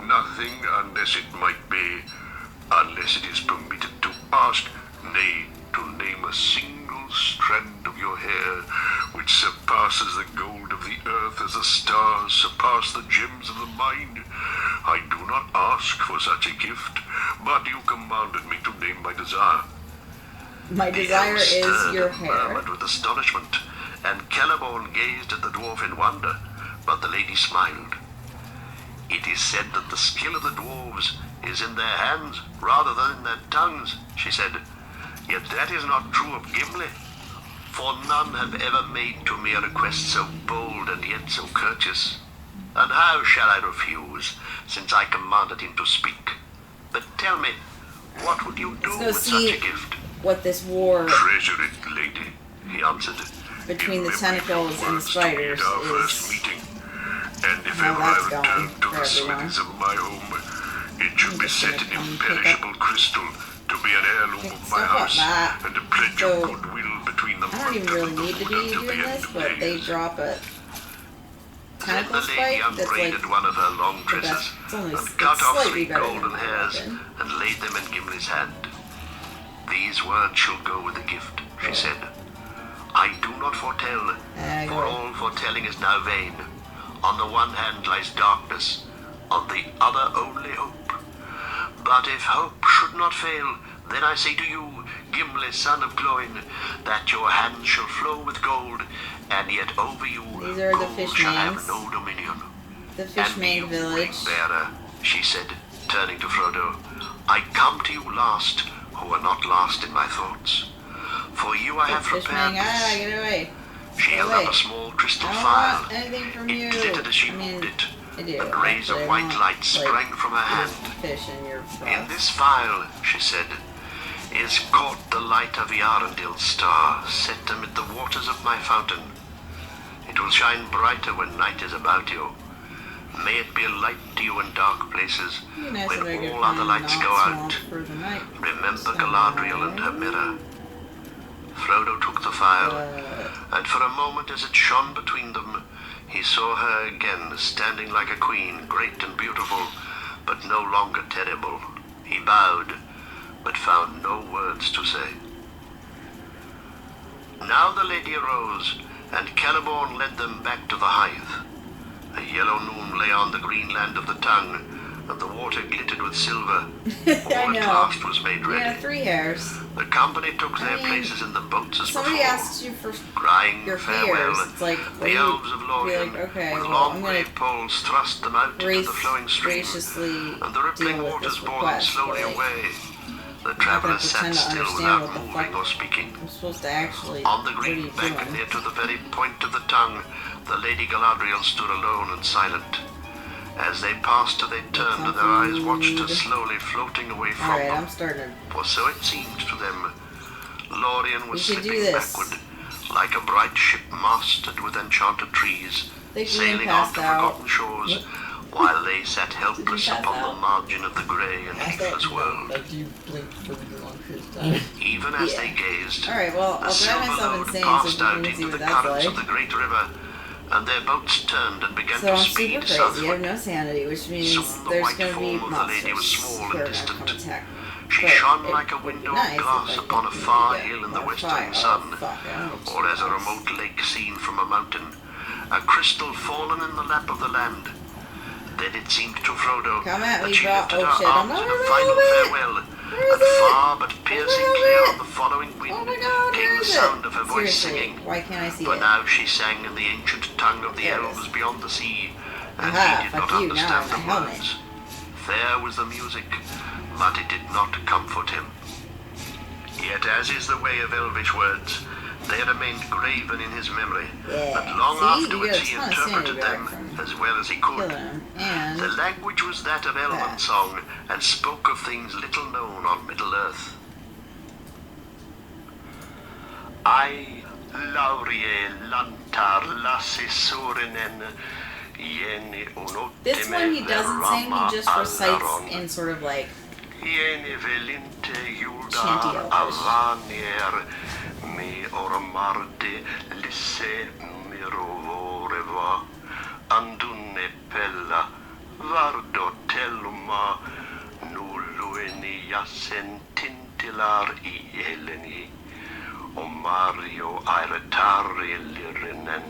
Nothing unless it might be, unless it is permitted to ask, nay, to name a single strand of your hair, which surpasses the gold of the earth as the stars surpass the gems of the mine. I do not ask for such a gift, but you commanded me to name my desire. My The desire elf is stirred your and hair. murmured with astonishment, and Celeborn gazed at the dwarf in wonder, but the lady smiled. It is said that the skill of the dwarves is in their hands rather than in their tongues, she said. Yet that is not true of Gimli, for none have ever made to me a request so bold and yet so courteous. And how shall I refuse, since I commanded him to speak? But tell me, what would you do Let's go with see such a gift? what this war Treasure it, lady, he answered. between In the memory of tentacles your and the words to me spiders at our first is. meeting. And if How ever that's I going return to for the everyone. smithies of my home, It should be set in imperishable crystal to be an heirloom Pick of my stuff up, house Matt. and a pledge So, of goodwill between the I don't front even and really the need to hood be until the doing end this, of but they days. drop a Then tentacle the lady spike that's like unbraided one of her long the best. tresses It's only and cut off slightly 3 better than golden my hairs weapon. and laid them in Gimli's hand. These words shall go with the gift, she said. I do not foretell, for all foretelling is now vain. On the one hand lies darkness, on the other only hope. But if hope should not fail, then I say to you, Gimli, son of Gloin, that your hands shall flow with gold, and yet over you These are the gold fish shall names. have no dominion. The And Fishman you, Village. Ring-bearer, she said, turning to Frodo, I come to you last, who are not last in my thoughts. For you I have Fishman, prepared this. get away. She Get held away. up a small crystal I don't phial. want anything from It you. glittered as she I mean, moved it, I do. and rays Actually, of I white want, light like, sprang from her hand. fish in your frost. In this phial, she said, is caught the light of Yarendil's star, set amid the waters of my fountain. It will shine brighter when night is about you. May it be a light to you in dark places, It'd be nice if I when could all other find lights Knot go Swamp out. for the night. Remember Galadriel and her mirror. Frodo took the phial, and for a moment as it shone between them, he saw her again, standing like a queen, great and beautiful, but no longer terrible. He bowed, but found no words to say. Now the lady arose, and Celeborn led them back to the Hithe. A yellow noon lay on the green land of the Tongue, and the water glittered with silver. All I at know. last was made ready. Yeah, 3 hairs. The company took their I mean, places in the boats as Somebody before, asks you for crying your farewell. fears. It's like, The elves of be Lorien, like, okay, with well, long I'm gonna grey poles, thrust them out into the flowing stream, graciously and the rippling deal with waters this bore them request, slowly but, like, away. The I'm not gonna travellers sat pretend to still understand without what the moving fuck or speaking. I'm supposed to actually. On the What are you green bank doing? near to the very point of the Tongue, the Lady Galadriel stood alone and silent. As they passed her, they turned, and their eyes watched her slowly floating away from Alright, them. I'm starting to. For so it seemed to them. Lorien was We should do slipping this. backward, like a bright ship masted with enchanted trees, Think we sailing on passed to out. forgotten shores, while they sat helpless pass upon out? the margin of the grey and leafless world. Like you blinked for the long period of time. Even as Yeah. they gazed, Alright, well, the I'll drive silver myself load insane so passed you out can see into what the that's currents like. of the great river, and their boats turned and began So to I'm super speed crazy. I have southward. no sanity, which means Soon the there's white going to be form of the lady was monsters small and who are going to distant. come attack. She But shone it like a would be window nice of glass if I upon a could far get hill in the more westering fire. sun, Oh, fuck, I don't know or as a what remote lake seen from a mountain, a crystal fallen in the lap of the land. Then it seemed to Frodo Come at that me, she bro. lifted Oh, her shit, I'm arms not in a gonna final move it. farewell, Where and is it? far but piercing move clear it. on the following wind Oh my god, came where the is sound it? of her voice Seriously, singing. why can't I see For it? now she sang in the ancient tongue of the There it elves is. beyond the sea, and Aha, he did fuck not you, now understand I'm the a helmet. words. Fair was the music, but it did not comfort him. Yet, as is the way of elvish words, they remained graven in his memory, Yeah. and long See, you afterwards get a he ton of interpreted sanity them back from as well as he Kill could. him. And The language was that of Elven that. song, and spoke of things little known on Middle-earth. I, Laurie Lantar Lassi Surinen, Yeni Unottime this one he doesn't sing, he just recites Allaron. in sort of like Yeni velinte Chanty Juldar elvish. Avanier, me ormarde lisse mirovoreva, andunne pella, vardo telluma, nullueni jassen tintilar I eleni, o Mario airetari lirinen.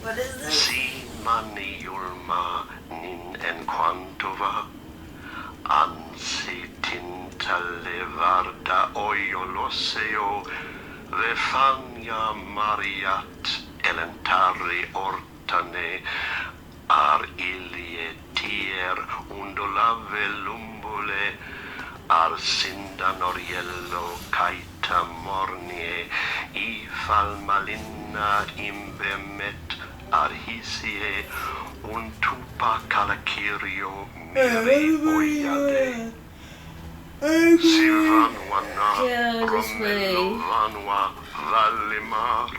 what is this? Si mani julma nin en quantova, ansi tintale varda oioloseo, vefania mariat elentari ortane, ar ilie tier undolave lumbule, ar sindan oriello caita mornie, I falmalina imbemet arhisie, un tupa calacirio miri oiade. Silvanuana, Yeah, just play. Romelovanua, Valimar,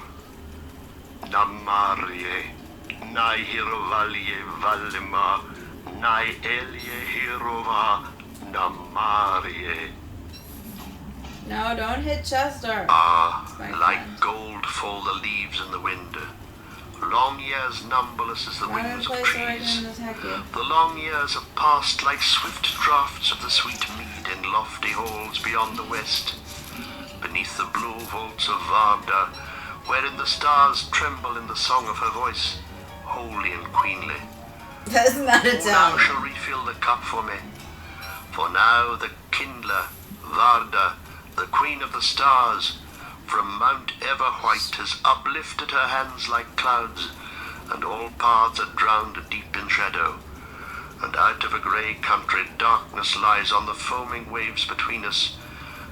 Namarie, Naihirovalie Valimar, Nai Elie Hirova Namarie. No, don't hit Chester. Ah, My like friend. gold fall the leaves in the wind. Long years numberless as the Not in wings of place so I trees. can attack you. The long years have passed like swift draughts of the sweet mead in lofty halls beyond the west, beneath the blue vaults of Varda, wherein the stars tremble in the song of her voice, holy and queenly. That's not Who now Italian. shall refill the cup for me? For now the kindler, Varda, the queen of the stars, from Mount Everwhite has uplifted her hands like clouds, and all paths are drowned deep in shadow. And out of a grey country darkness lies on the foaming waves between us,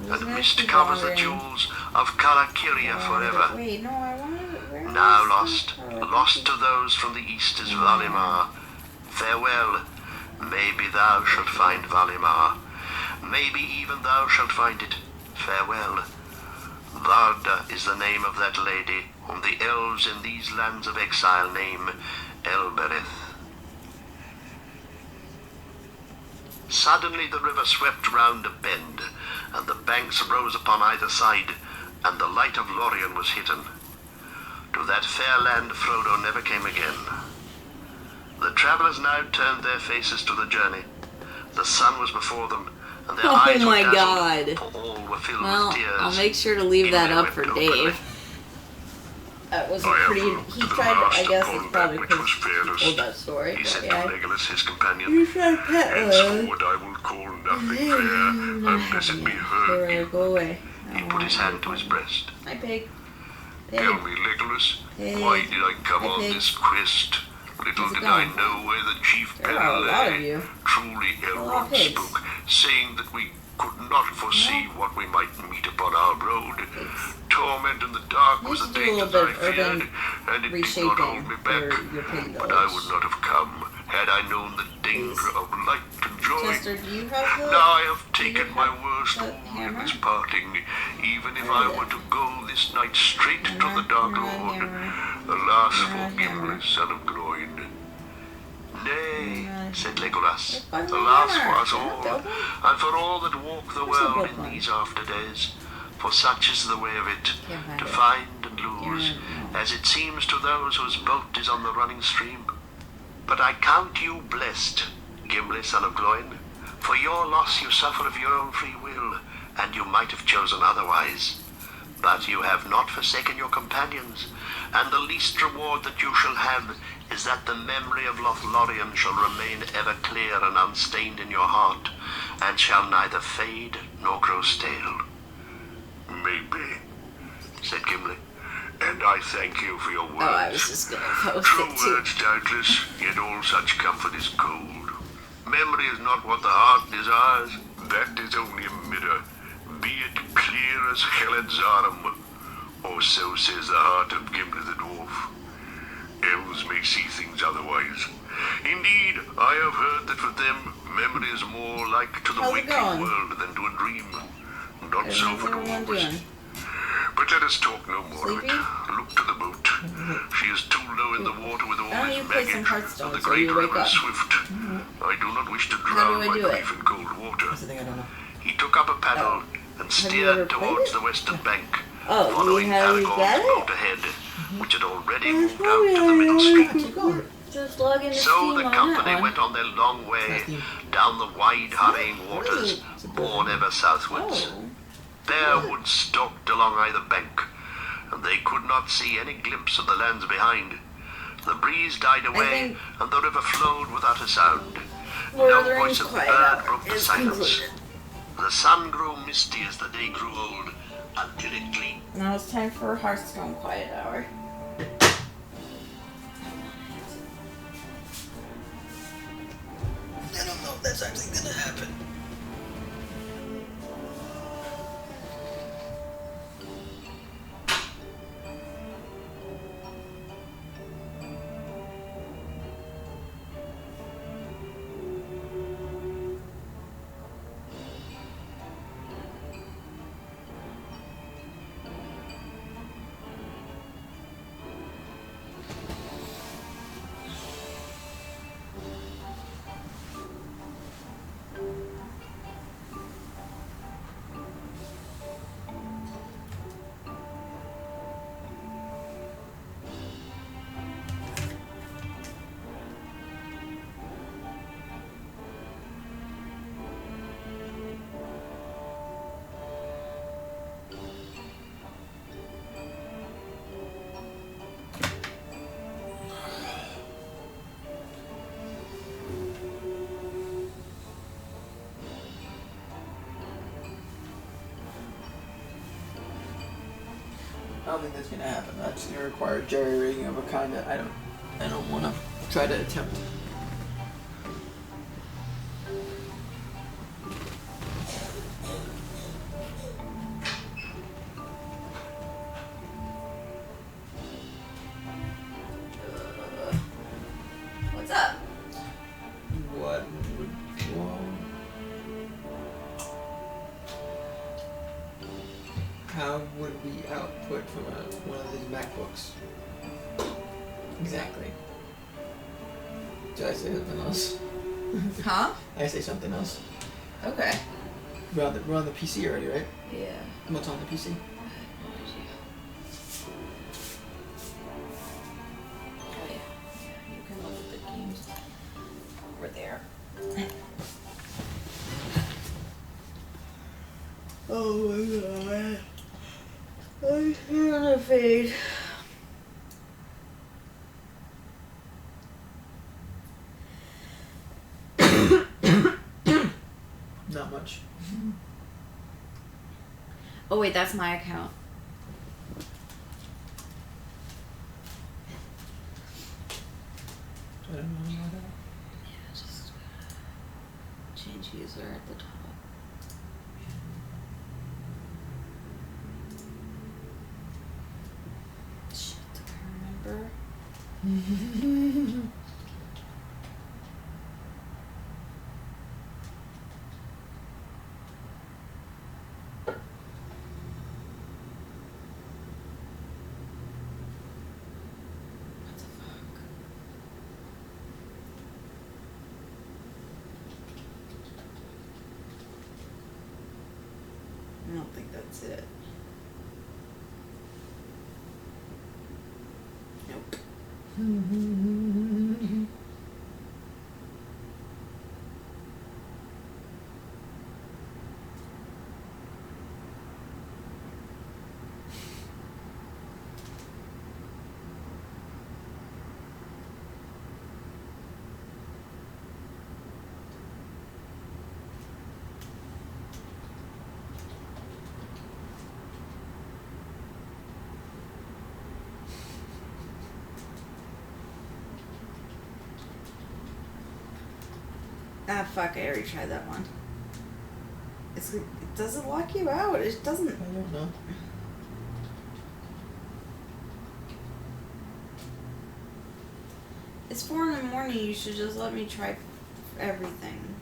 and mist covers the jewels of Karakiria forever. Wait, no, I wanted where Now is lost, the- lost to those from the east is Valimar. Farewell, maybe thou shalt find Valimar. Maybe even thou shalt find it. Farewell. Varda is the name of that lady whom the elves in these lands of exile name Elbereth. Suddenly the river swept round a bend, and the banks rose upon either side, and the light of Lorien was hidden. To that fair land Frodo never came again. The travellers now turned their faces to the journey. The sun was before them, and their Oh eyes my were God. dazzled, for all were filled Well, with tears. I'll make sure to leave In that they up wept for openly. Dave. That was a I have pretty. looked He to the tried. last I guess upon it's that probably which because was fairest, he told that story. he But said yeah. to Legolas his companion. You tried pet Henceforward I will call nothing fair unless it be heard. Hero, go away. He put his hand to his breast. Hi, pig. Tell me, Legolas, Hey. why did I come Hey, on pig. this quest? Little How's it did I going? know where the chief There are peril a lot of lay. you. Truly lot of Elrond pigs. spoke, saying that we could not foresee what we might meet upon our road. Pigs. Torment in the dark was Need the to do a danger little that bit I of feared, urban and it did not reshaping hold me back. for your pig But I village. would not have come had I known the danger Please. of light and joy. Chester, do you have the? Now I have do you taken my have worst the wound in hammer? this parting, even if Where I is were it? to go this night straight to Hammer, the Dark hammer, Lord. hammer. Alas Hammer, for hammer. Gimli, son of Groin. Nay, Hammer. said Legolas, Where's my alas hammer? for us Can I all, build one? and for all that walk the Where's the world build in one? these after days. For such is the way of it, Can't find to it. find and lose, Yeah, as it seems to those whose boat is on the running stream. But I count you blessed, Gimli, son of Gloin. For your loss you suffer of your own free will, and you might have chosen otherwise. But you have not forsaken your companions, and the least reward that you shall have is that the memory of Lothlorien shall remain ever clear and unstained in your heart, and shall neither fade nor grow stale. Maybe, said Gimli, and I thank you for your words. Oh, I was just gonna post True it too. words, doubtless, yet all such comfort is cold. Memory is not what the heart desires, that is only a mirror, be it clear as Heled-Zarum, or so says the heart of Gimli the dwarf. Elves may see things otherwise. Indeed, I have heard that for them, memory is more like to the How's it waking going? world than to a dream. Not so How's for everyone dwarves. doing? But let us talk no more Sleepy? of it. Look to the boat. She is too low in the water with all Why don't this you play some baggage, Hearthstone and the so great you wake river up? is swift. I do not wish to How drown do I my do it? grief in cold water. That's the thing I don't know. He took up a paddle and ever steered played towards it? the western bank, Oh, following how you Aragorn's get it? boat ahead, which had already moved out to the middle stream. Keep going. Just log into So Steam the on company that one. went on their long way Steam. down the wide, hurrying waters, It's a borne ever southwards. Oh. Bare woods stalked along either bank, and they could not see any glimpse of the lands behind. The breeze died away, think- and the river flowed without a sound. Lord No of the Rings voice of Quiet bird Hour broke the is silence. concluded. The sun grew misty as the day grew old, until it gleamed. Now it's time for Hearthstone Quiet Hour. I don't know if that's actually gonna happen. don't think that's gonna happen. That's gonna require jerry rigging of a kind that I don't want to try to attempt. What's up? What would how would we output from one of these MacBooks? Exactly. Did I say something else? Huh? I say something else. Okay. We're on the PC already, right? Yeah. What's on the PC? Oh yeah. You can look at the games over there. Oh my god. I'm gonna fade. Not much. Oh wait, that's my account. I don't know about that. Yeah, just change user at the top. Shit, do I remember? What the fuck? I don't think that's it. Nope. Ah, fuck, I already tried that one. It doesn't lock you out. It doesn't. I don't know. It's 4 in the morning. You should just let me try everything.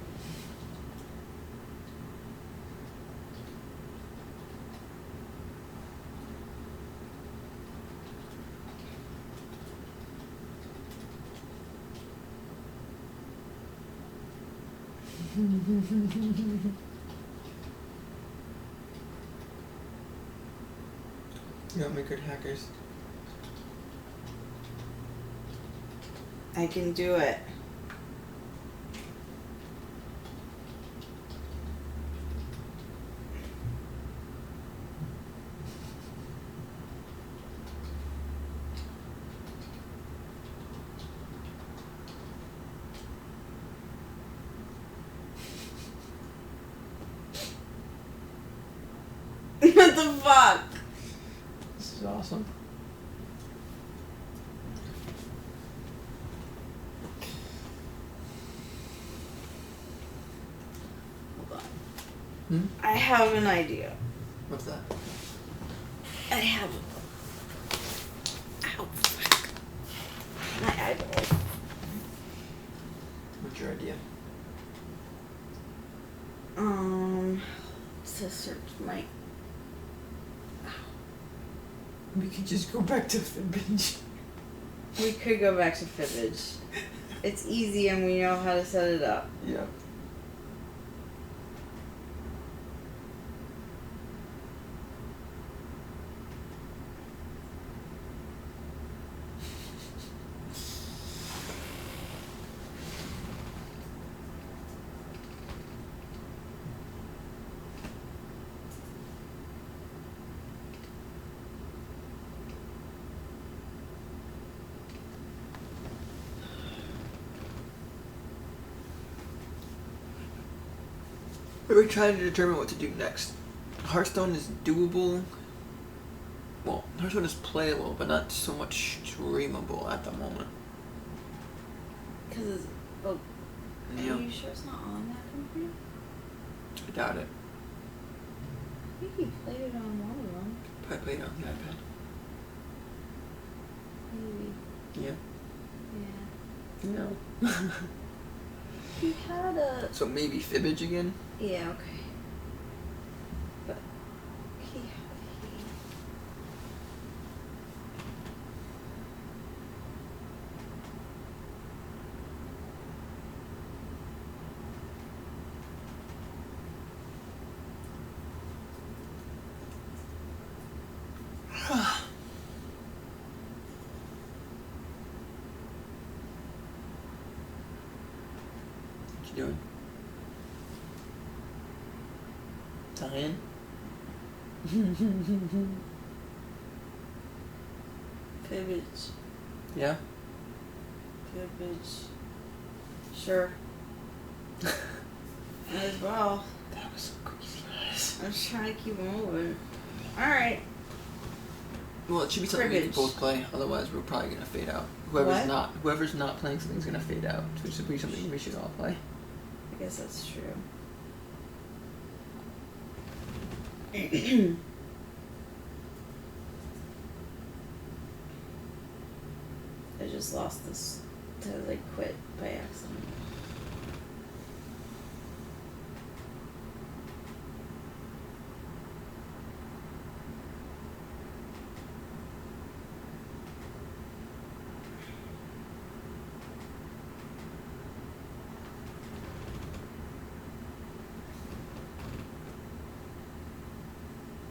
You got me good hackers. I can do it. What the fuck? This is awesome. Hold on. Hmm? I have an idea. What's that? I have. Ow, fuck. My eyeball. What's your idea? To search my. We could just go back to Fibbage. We could go back to Fibbage. It's easy and we know how to set it up. Yeah. We're trying to determine what to do next. Hearthstone is doable, Well, hers one is playable, but not so much streamable at the moment. Because it's. Oh, Yeah. are you sure it's not on that computer? I doubt it. I think you played it on one of them. Probably played it on the iPad. Maybe. Yeah. Yeah. No. He had a. So maybe Fibbage again? Yeah, okay. But he. What you doing? Diane? Fibbage. Yeah? Fibbage. Sure. Might as well. That was so crazy. I'm just trying to keep moving. Alright. Well, it should be something we can Cribbage. both play, otherwise we're probably gonna fade out. What? Whoever's not playing something's gonna fade out. So it should be something we should all play. I guess that's true. I just lost this to like quit by accident.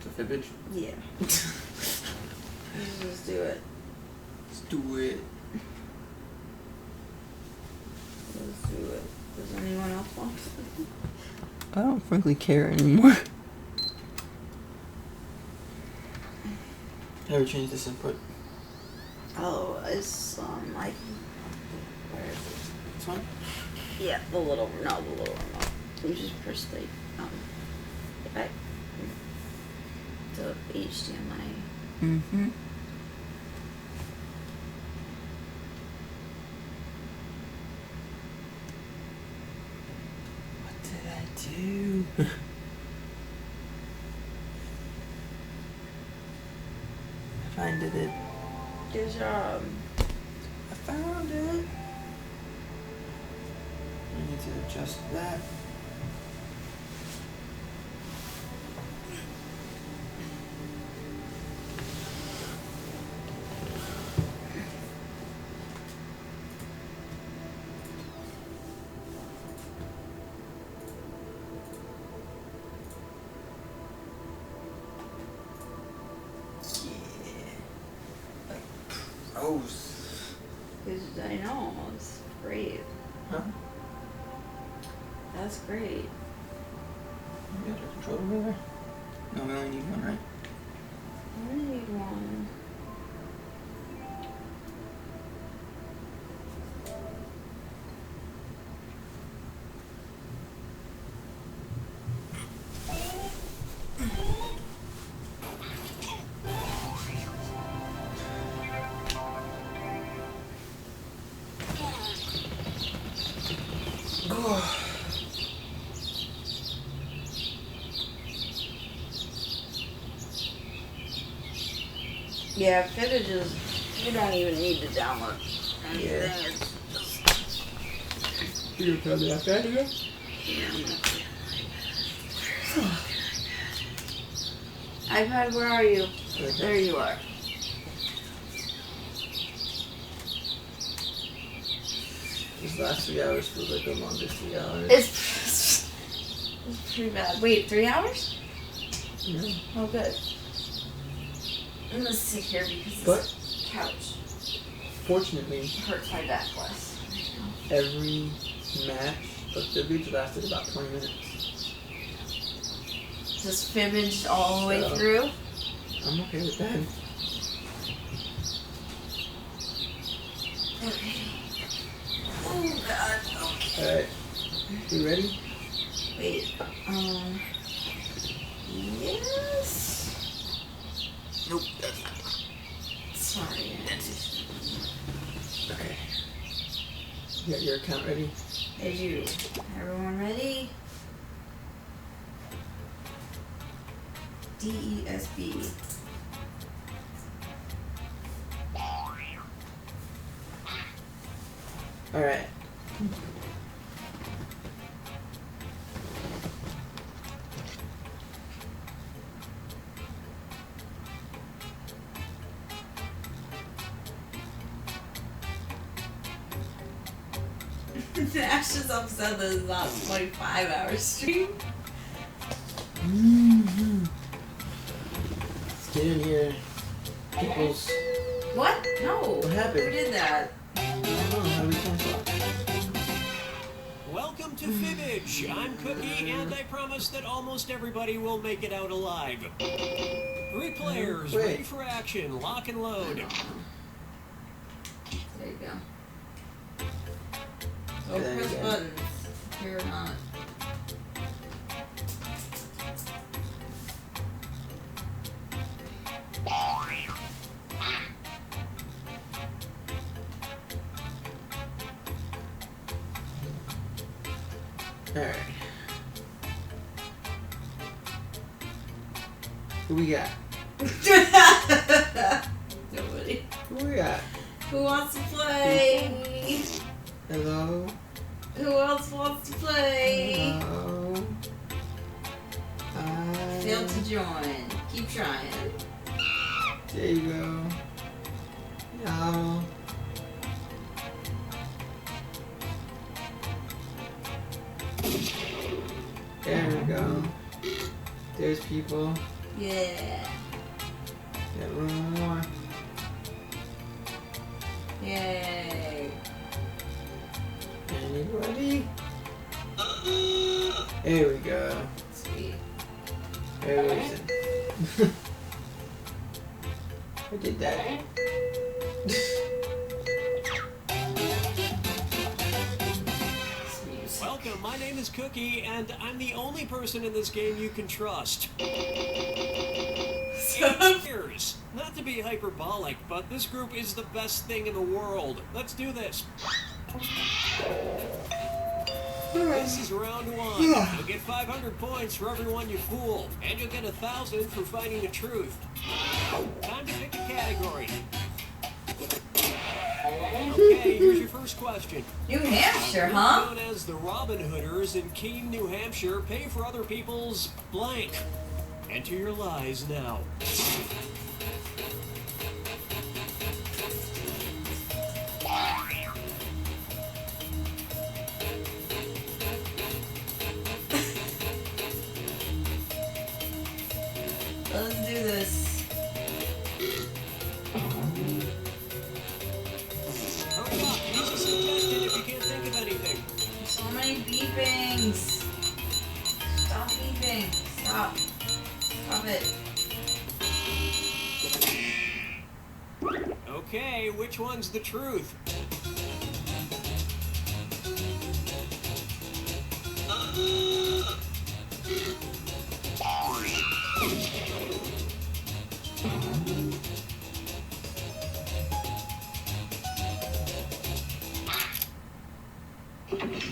So Fibbage? Yeah. Let's just do it. Let's do it. Let's do it. Does anyone else want to? I don't frankly care anymore. Ever change this input? Oh, it's like where is it? This one? Yeah, the little remote. You just press the back to HDMI. Mm-hmm. What did I do? I found it. Good job. I found it. I need to adjust that. Pros. I know, it's great. Huh? That's great. You got your controller over there? No, we only need one, right? I only need one. Yeah, Fibbage is, you don't even need to download anything. Yeah. It's just, You gonna tell the iPad again? iPad, where are you? Right There you are. These last 3 hours feel like the longest 3 hours. It's pretty bad. Wait, 3 hours? Yeah. Oh, good. I'm gonna sit here because But- this couch Fortunately, hurts my back less. every match of Fibbage lasted about 20 minutes. Just Fibbage all the way So- through. I'm okay with that. Okay. Oh God. Okay. Alright. You ready? Wait. Yes. Nope, that's not Sorry. Okay. You got your account ready? I do. Everyone ready? DESB. Alright. The Ashes episode that is not 25-hour stream. Let's get in here. People's... What? No. What happened? Who did that? I don't know. How do we cancel? Welcome to Fibbage. I'm Cookie, and I promise that almost everybody will make it out alive. 3 players, Wait. ready for action, lock and load. There you go. Say Oh, that press again. buttons. Here or not. Alright. Who we got? Nobody. Who we got? Who wants to play? Hello? Who else wants to play? Hello? Hi. Failed to join. Keep trying. There you go. No. There we go. There's people. Yeah. Got room more. Yay. Anybody? There we go. Sweet. There we go. I did that. Sweet. Welcome, my name is Cookie, and I'm the only person in this game you can trust. Cheers. Not to be hyperbolic, but this group is the best thing in the world. Let's do this. This is round 1. Yeah. You'll get 500 points for everyone you fool, and you'll get 1,000 for finding the truth. Time to pick a category. Okay, here's your first question. New Hampshire, Group huh? known as the Robin Hooders in Keene, New Hampshire, pay for other people's blank. Enter your lies now. Let's do this. Hurry up, easy suggestion if you can't think of anything. So many beepings. Stop beeping. Stop. Stop it. Okay, which one's the truth?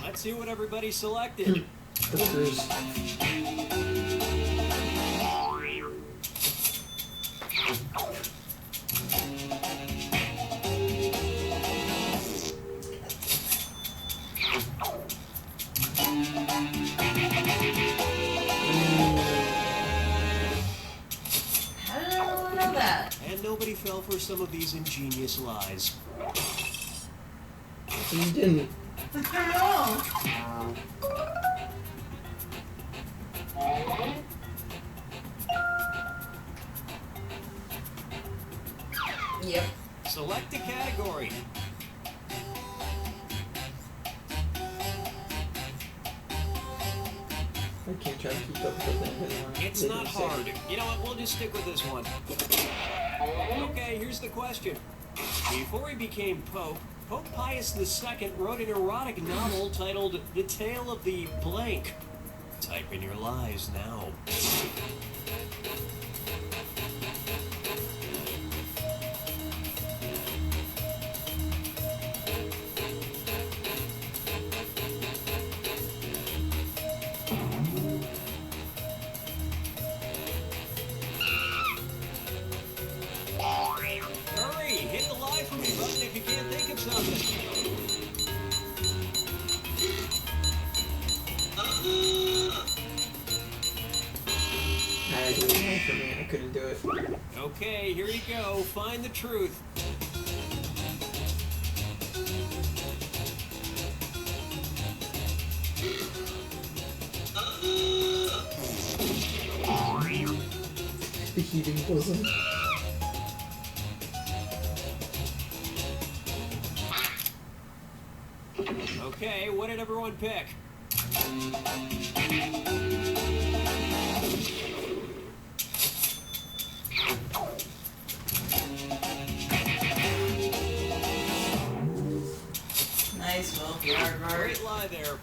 Let's see what everybody selected. Hookers. How did everyone know that? And nobody fell for some of these ingenious lies. You didn't. I don't know. Yep. Select a category. I can't try to keep up with them anymore. It's They not don't say. hard. You know what? We'll just stick with this one. Okay, here's the question. Before he became Pope, Pope Pius II wrote an erotic novel titled The Tale of the Blank. Type in your lies now. for me. I couldn't do it. Okay, here you go. Find the truth. The heaving bosom. Okay, what did everyone pick? Nice, Will. Yard Great lie there.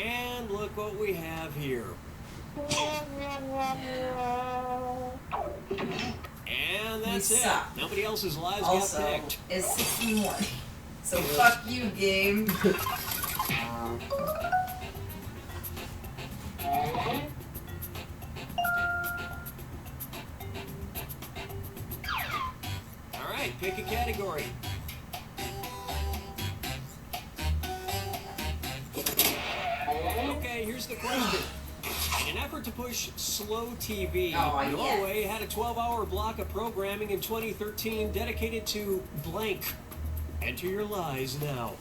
And look what we have here. And that's We it. suck. Nobody else's lives Also, got picked. it's 6 in the morning. So fuck you, game. Alright, pick a category. Okay, here's the question. In an effort to push slow TV, Oh, Norway had a 12-hour block of programming in 2013 dedicated to blank. Enter your lies now.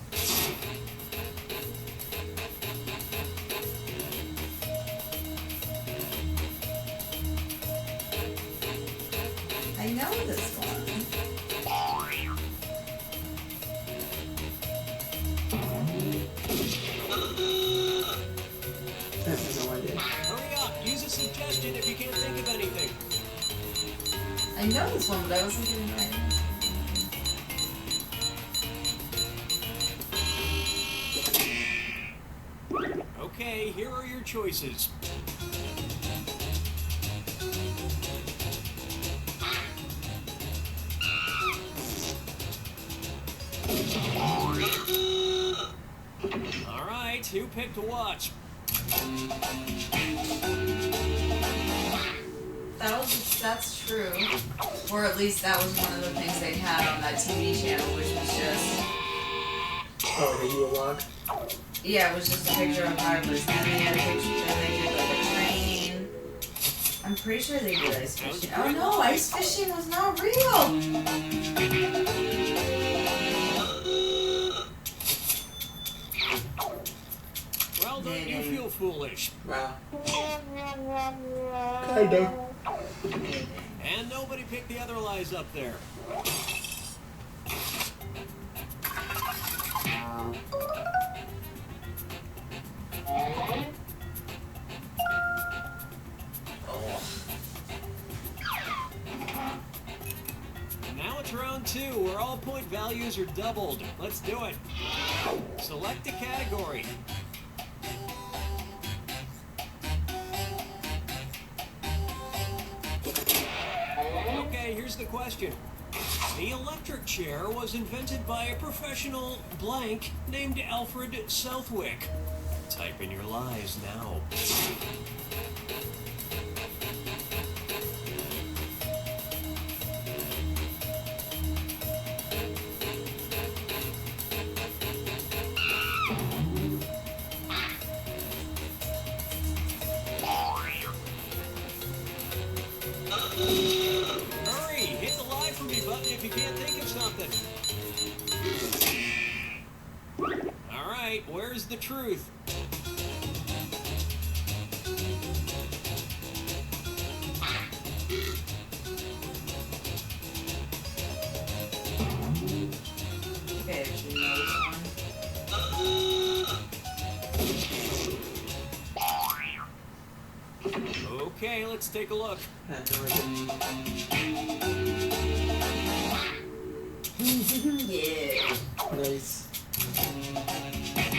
I know this one. I have no idea. Hurry up, use a suggestion if you can't think of anything. I know this one, but I wasn't getting it right. Okay, here are your choices. Alright, who picked to watch? That's true. Or at least that was one of the things they had on that TV channel, which was just... Oh, the you log? Yeah, it was just a picture of Harvest. And they had a picture, and they did like a train. I'm pretty sure they did ice fishing. Oh no, ice fishing was not real! Well, don't you feel foolish? Wow. Kinda. And nobody picked the other lies up there. Now it's round 2, where all point values are doubled. Let's do it. Select a category. Okay, here's the question. The electric chair was invented by a professional blank named Alfred Southwick. Type in your lies now. Hurry! Hit the lie for me button if you can't think of something. Alright, where's the truth? Okay, I should know this one. Okay, let's take a look. I have no idea. Yeah. Nice.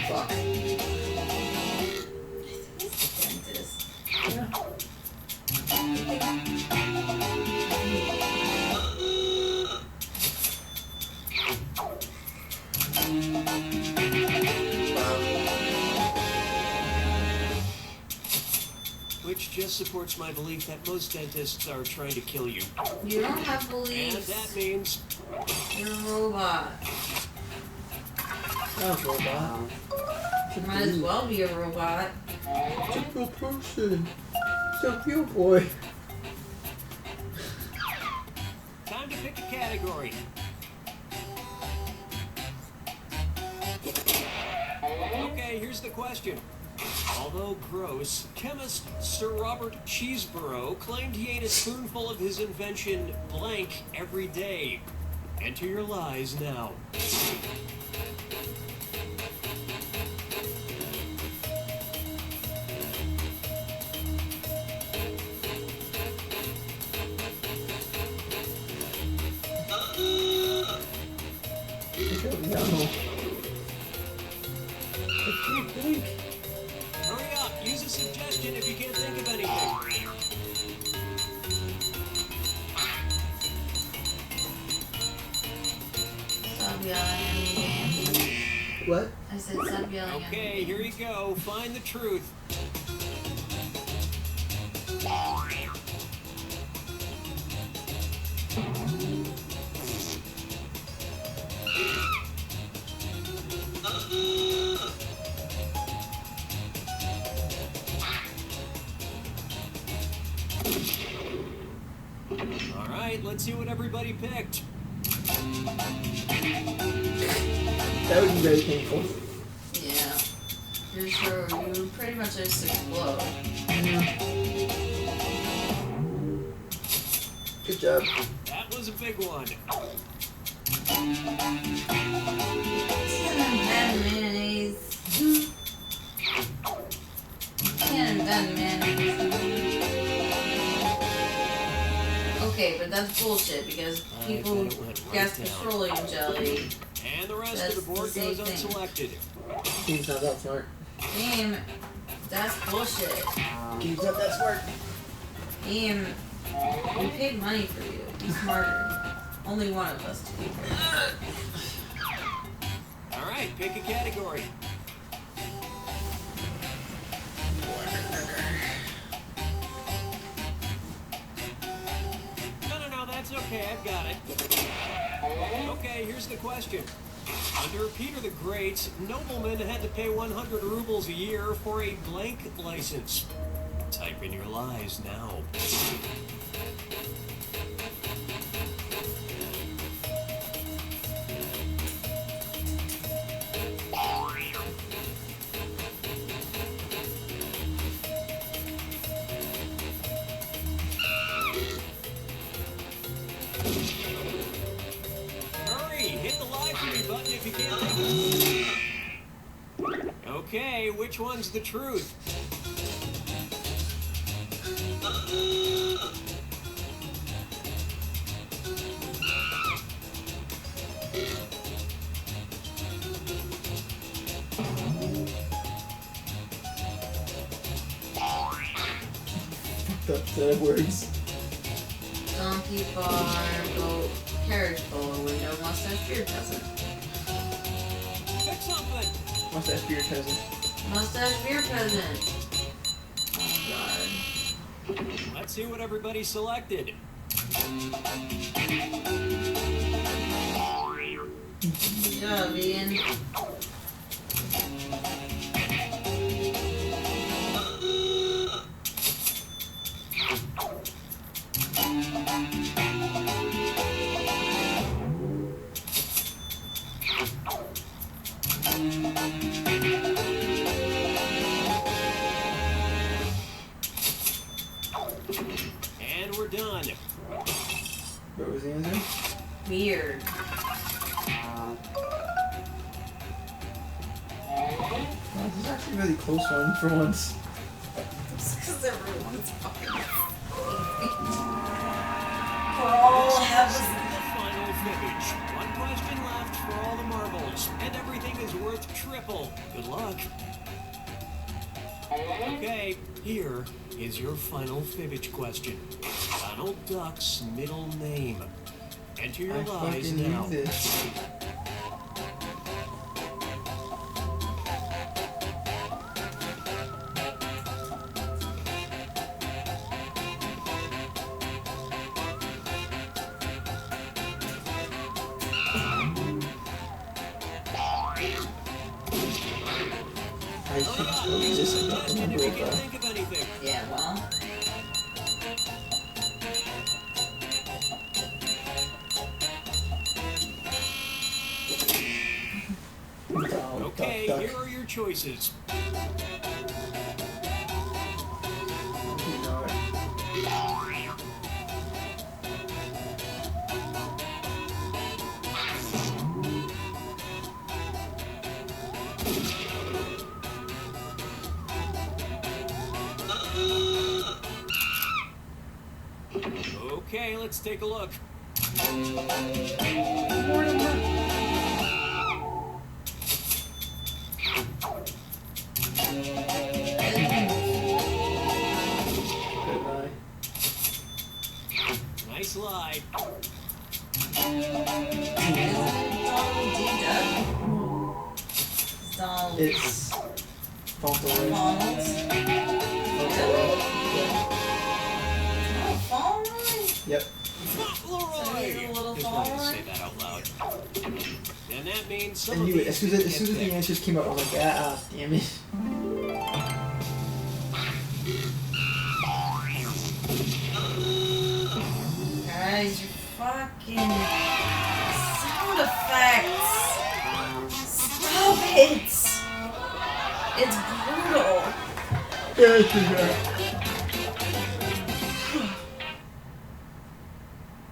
Fuck. It's the dentist. Yeah. Which just supports my belief that most dentists are trying to kill you. You don't have And beliefs. that means You're a robot. Not a robot. Might as well be a robot. It's a real person. It's a real boy. Time to pick a category. Okay, here's the question. Although gross, chemist Sir Robert Cheeseborough claimed he ate a spoonful of his invention blank every day. Enter your lies now. I don't know. I can't think. Hurry up, use a suggestion if you can't think of anything. Stop yelling at me. What? I said stop yelling at me. Okay, here you go. Find the truth. All right, let's see what everybody picked. That would be very painful. Yeah. You're sure you would pretty much just explode. Good job. That was a big one. Can't invent mayonnaise. Can't invent mayonnaise. Okay, but that's bullshit because people bet it went right guess down. petroleum jelly. And the rest That's of the board the same goes thing. unselected. He's not that smart. Game, that's bullshit. He's not that smart. Game, we paid money for you. Be smarter. Only one of us to be fair. All right, pick a category. No, that's okay. I've got it. Okay, here's the question. Under Peter the Great, noblemen had to pay 100 rubles a year for a blank license. Type in your lies now. Hurry, hit the lie for me button if you can't think of it. Okay, which one's the truth? That set of words. Donkey bar, goat, carriage polo, window, mustache, beard peasant. Pick something. Mustache beard cousin. Mustache, beard peasant. Oh god. Let's see what everybody selected. Good job, Ian. And we're done. What was the answer? Weird. Oh, this is actually a really close one for once. Because everyone's fucking all have The final fibbage. One question left for all the marbles, and everything is worth triple. Good luck. Okay, here is your final fibbage question. Donald Duck's middle name. Enter your I lies fucking now. knew this. Tony, Just imagine if remember you it, can though. think of anything. Yeah, well. Donald Okay, Duck, here Duck. are your choices. You know it. Okay, let's take a look. Good eye. Nice lie. Donald It's Fauntleroy. Donald's. Fauntleroy. Fauntleroy? Yep. Fauntleroy! So he's a little Just wanted to Fauntleroy? say that out loud. And that means some I of knew it. these As soon as didn't get the picked. answers came up, I was like, damn it. Guys, your fucking sound effects. Stop it. It's brutal.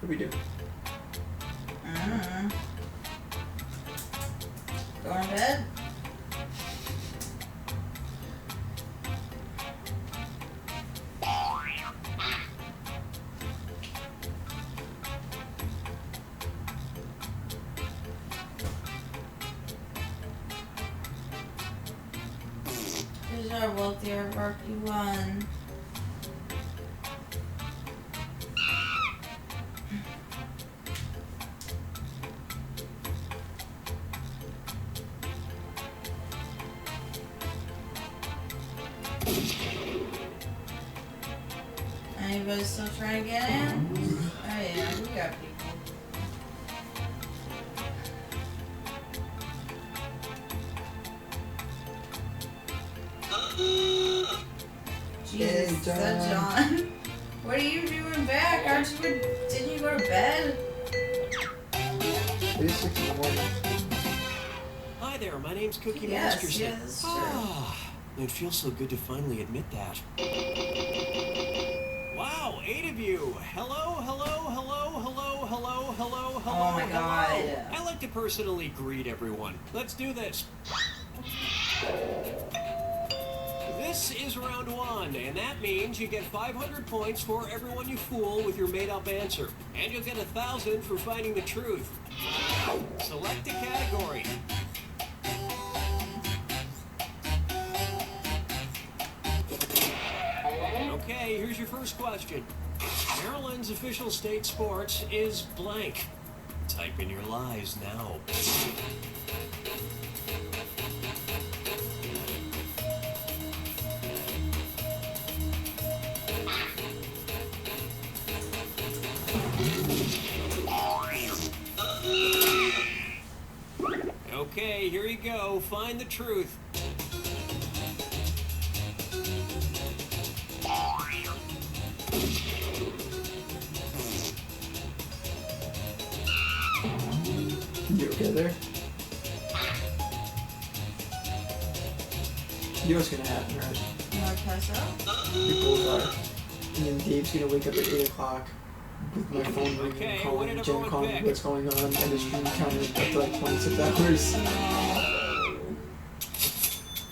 What do we do? Going to bed? Here's our wealthier Rocky one. Anybody still trying to get in? Oh yeah, we got people. Jesus, is that John? What are you doing back? Didn't you go to bed? It is 6 in the morning. Hi there, my name's Cookie Yes, Masterson. yeah, that's true. Ah, it feels so good to finally admit that. Wow, 8 of you. Hello, hello, hello, hello, hello, hello, hello. Oh my hello. God. I like to personally greet everyone. Let's do this. This is round 1, and that means you get 500 points for everyone you fool with your made-up answer. And you'll get 1,000 for finding the truth. Select a category. Okay, here's your first question. Maryland's official state sports is blank. Type in your lies now. Okay, here you go. Find the truth. You okay there? You know what's gonna happen, right? You wanna pass out? We both are. And then Dave's gonna wake up at 8 o'clock with my phone ringing Okay, and what calling did Jen everyone calling pick? what's going on, and the stream counting up to like 26 hours.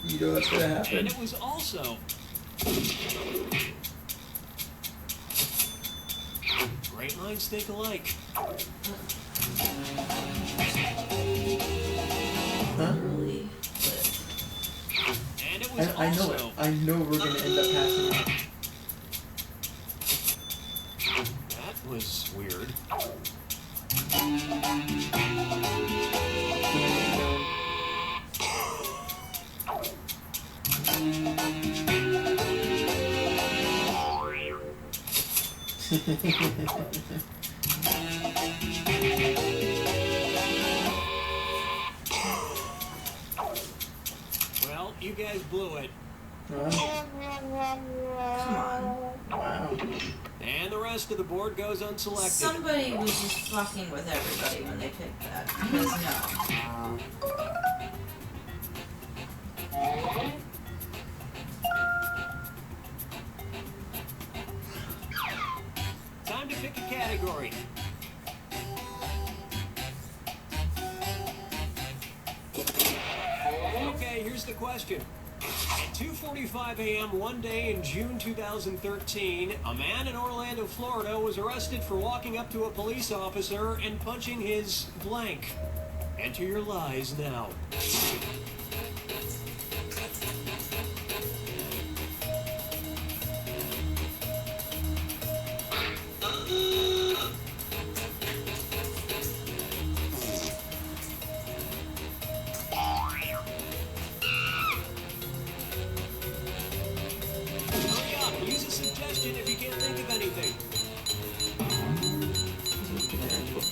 You know that's gonna happen. And it was also great minds think alike. Huh? Really? And it was I know also it. I know we're gonna end up passing out. that was weird. Well, you you guys blew it. Huh? Come on. Wow. And the rest of the board goes unselected. Somebody was just fucking with everybody when they picked that. Because no. Time to pick a category. Okay, here's the question. At 2:45 a.m. one day in June 2013, a man in Orlando, Florida was arrested for walking up to a police officer and punching his blank. Enter your lies now. Hurry up, use a suggestion if you can't think of anything.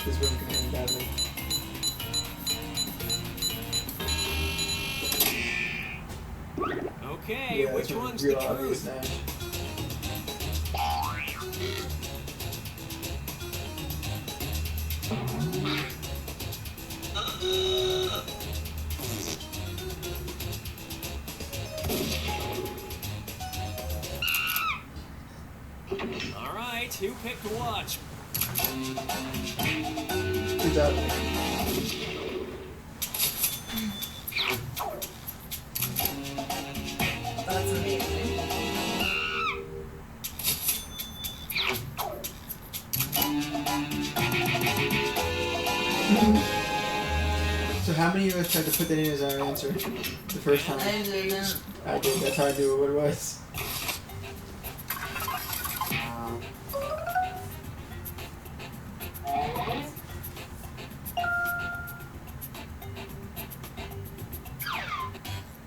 This room can end badly. Okay, Yeah, which it's one's real the obvious truth? now. All right, who picked what? Good job. That's amazing. So how many of us tried to put that in as our answer the first time? I didn't. I did. That's how I knew what it was.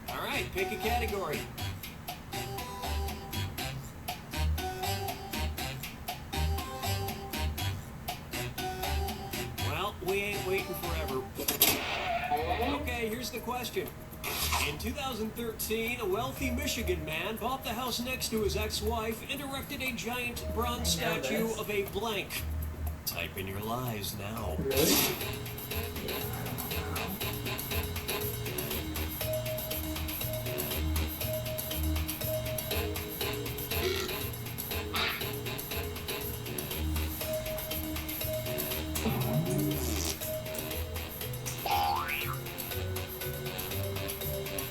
All right, pick a category. Well, we ain't waiting forever. Okay, here's the question. In 2013, a wealthy Michigan man bought the house next to his ex-wife and erected a giant bronze I know statue this. of a blank. Type in your lies now. Really? Yeah, I don't know.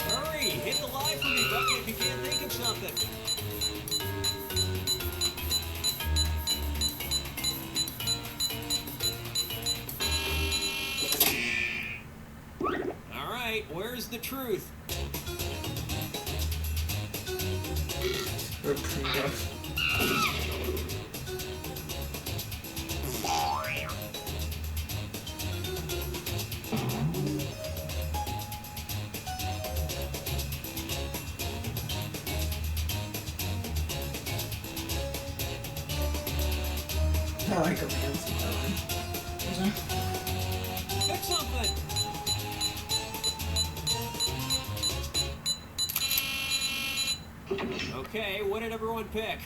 Hurry, hit the lie for me button if you can't think of something. All right, where's the truth? Or cleaned up. I like her hands. Pick something. Okay, what did everyone pick?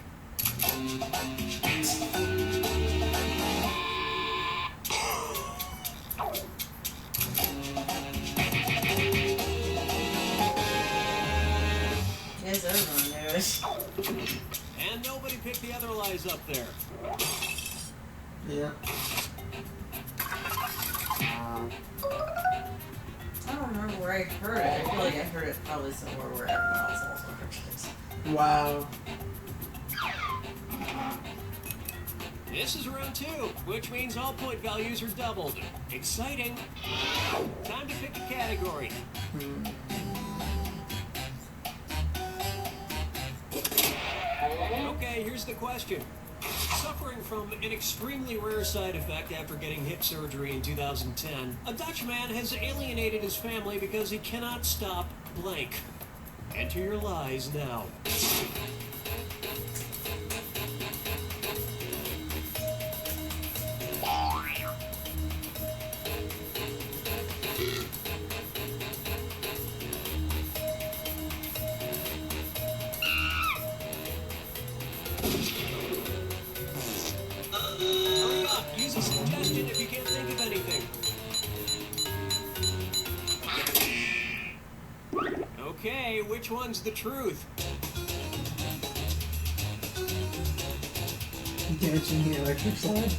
Yes, everyone knew it. And nobody picked the other lies up there. Yeah. I don't remember where I heard it. I feel like I heard it probably somewhere where everyone else also heard it. Wow. This is round 2, which means all point values are doubled. Exciting. Time to pick a category. Okay, here's the question. Suffering from an extremely rare side effect after getting hip surgery in 2010, a Dutch man has alienated his family because he cannot stop blank. Enter your lies now. which one's the truth. Dancing the electric slide.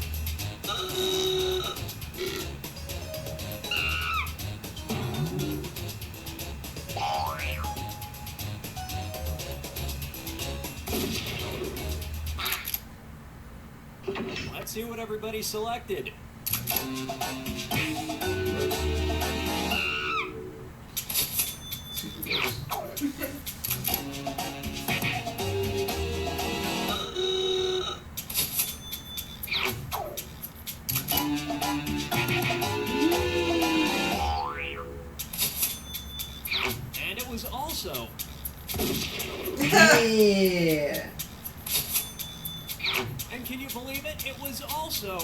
Let's see what everybody selected. And it was also. Yeah. And can you believe it? It was also.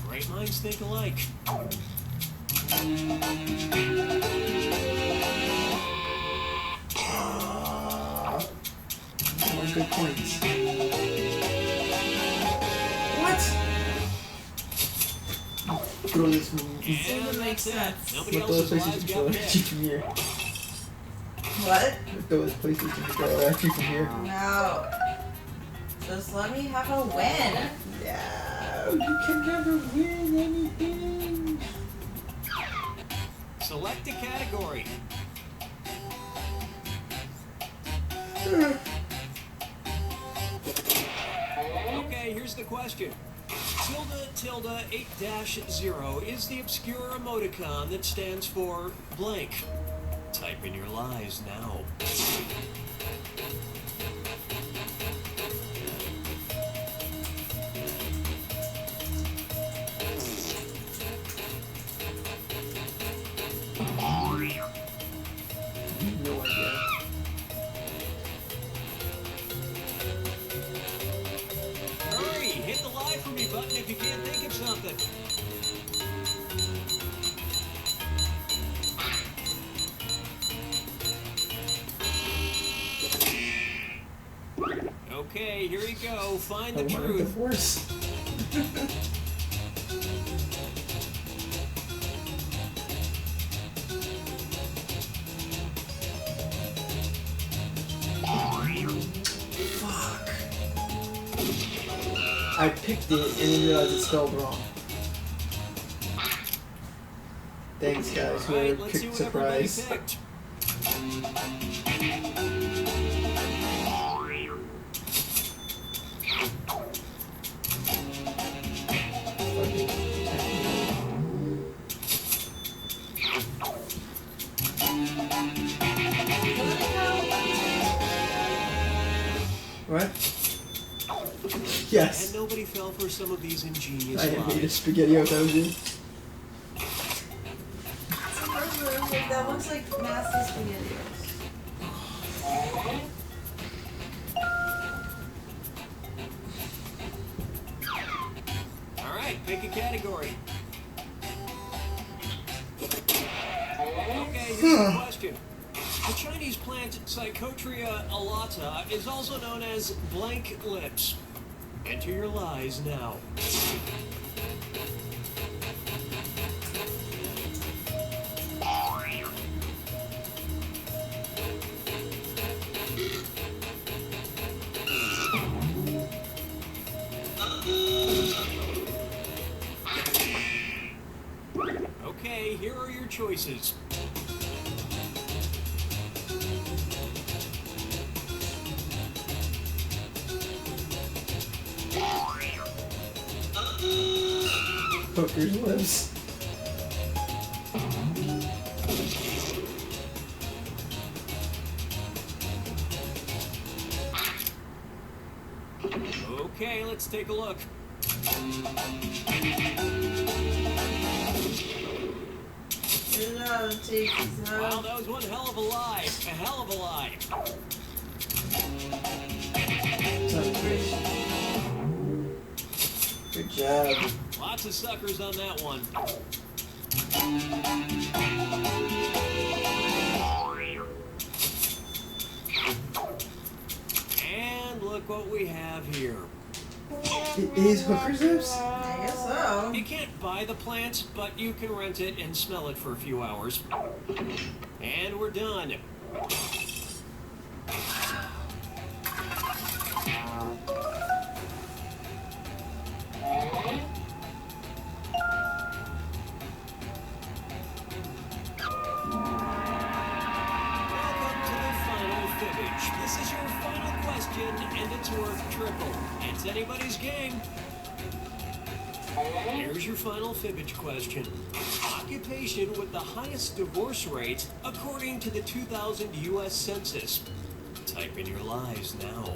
Great minds think alike. More good points. What? Throw this one. And makes that's it. sense. Nobody With those else's lives PlayStation got controller picked. at you from here. What? With those PlayStation controller at you from here. No. Just let me have a win. No, you can never win anything. Select a category. Okay, here's the question. Tilde 8-0 is the obscure emoticon that stands for blank. Type in your lies now. No idea. Hurry, hit the lie for me button if you can't think of something. Okay, here you go. Find I the want a truth. divorce. Fuck. I picked it and then realized it's spelled wrong. Thanks guys, All right, whoever let's see picked what everybody surprise. picked. What? And Yes. nobody fell for some of these ingenious I made a lies. SpaghettiOs, that was it. That looks like nasty spaghettios. All right, pick a category. Okay, here's the question. The Chinese plant Psychotria alata is also known as blank lips. Enter your lies now. Okay, here are your choices. Hooker's lips. Okay, let's take a look. Get it out of the teeth. Wow, that was one hell of a lie. A hell of a lie. Good job. Lots of suckers on that one. And look what we have here. Is Hooker Zeus? I guess so. You can't buy the plant, but you can rent it and smell it for a few hours. And we're done. Welcome to the final fibbage. This is your final question, and it's worth triple. It's anybody's game. Here's your final fibbage question. Occupation with the highest divorce rate according to the 2000 U.S. Census. Type in your lies now.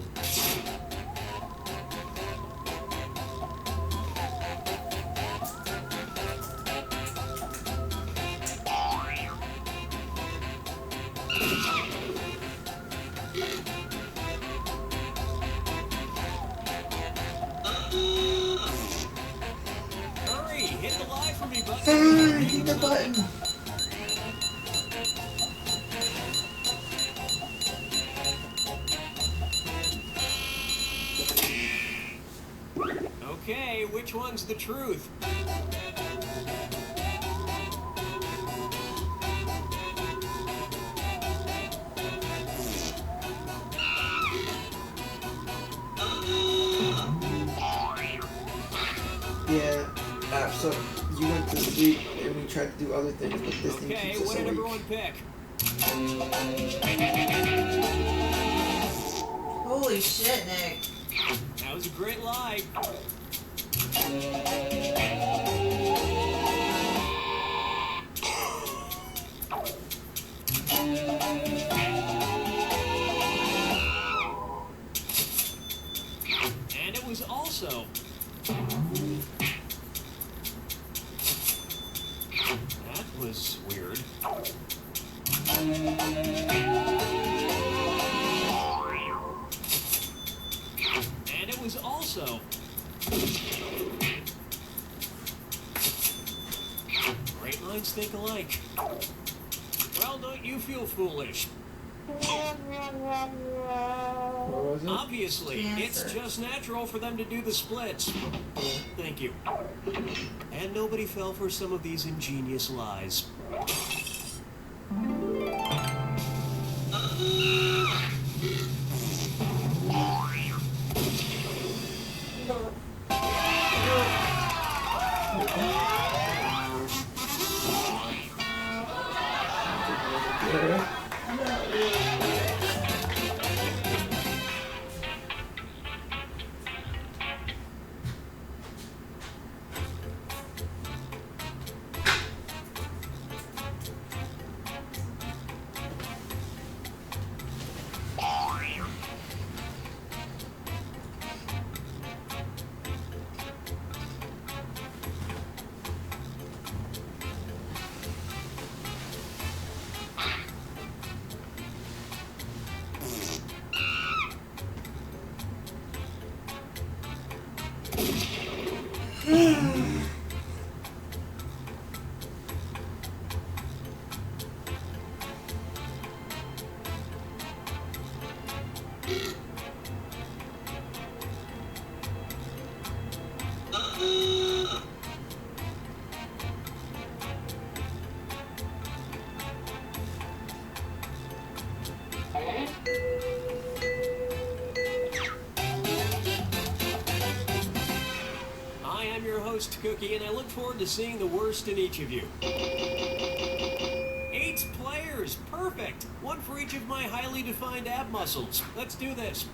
Hurry, hit the lie for me, button. Hit the button. Okay, which one's the truth? Yeah. So you went to sleep and we tried to do other things, but this thing Okay, keeps us what did awake. everyone pick? Holy shit, Nick. That was a great lie. And it was also... That was weird. And it was also... Great minds think alike. Well, don't you feel foolish? What was it? Obviously, it's Cancer. just natural for them to do the splits. Thank you. And nobody fell for some of these ingenious lies. Yeah. I am your host, Cookie, and I look forward to seeing the worst in each of you. 8 players, perfect! One for each of my highly defined ab muscles. Let's do this.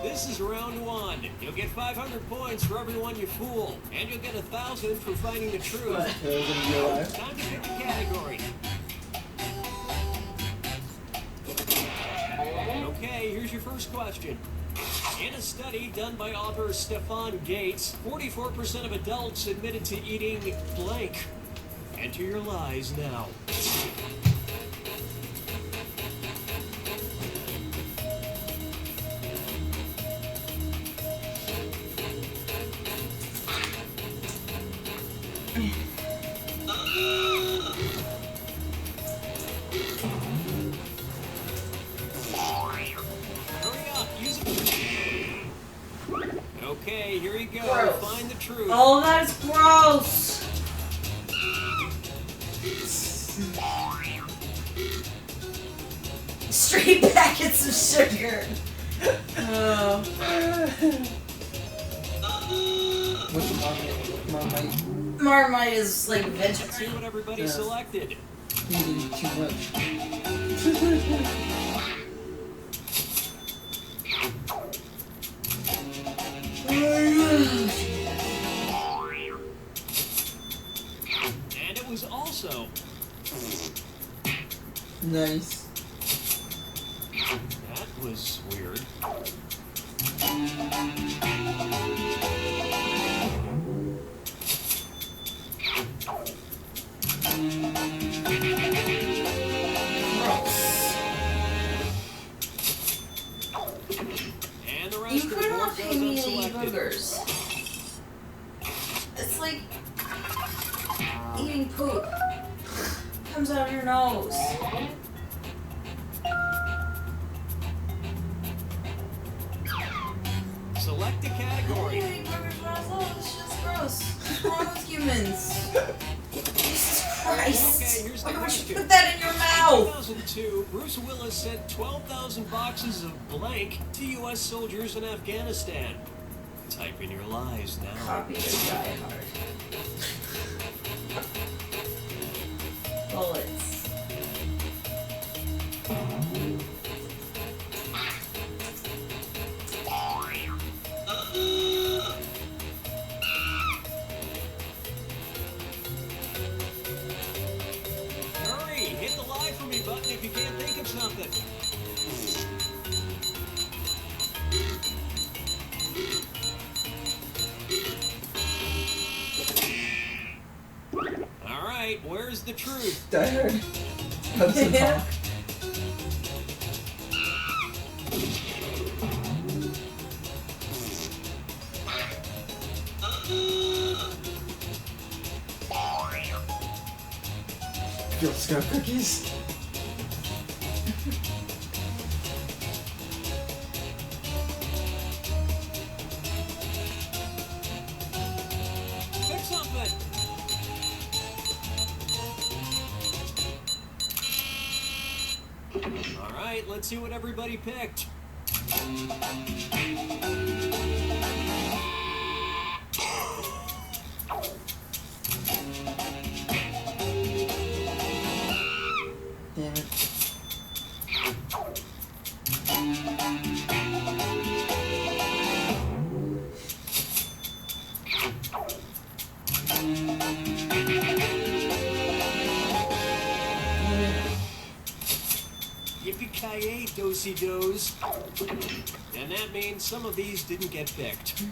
This is round 1. You'll get 500 points for everyone you fool, and you'll get 1,000 for finding the truth. That was in real life. Time to pick a category. Okay, here's your first question. In a study done by author Stefan Gates, 44% of adults admitted to eating blank. Enter your lies now. Hurry up, use it. Okay, here you go. Gross. Find the truth. All of that is gross. Straight packets of sugar. Oh. What's Marmite? Marmite is like Let's see vegetarian. what everybody Yeah. selected. Eating too much. And it was also. Nice. That was weird. Gross. And the rest You of the put board on goes me to eat unselected. boogers. It's like eating poop. Comes out of your nose. Select a I category. don't eat boogers myself. This shit's gross. What's wrong with humans? Jesus Christ. Okay, here's the Why would question. you put that in your mouth? 2002, Bruce Willis sent 12,000 boxes of blank to U.S. soldiers in Afghanistan. Type in your lies now. Copy of Die Hard. Bullets. Hurry, hit the lie for me button if you can't think of something. All right, where's the truth? Die Hard. Hudson Yeah. Hawk. Girl Scout cookies. Pick something. All right, let's see what everybody picked. Damn it. Yippee-ki-yay, dosey-dos. And that means some of these didn't get picked.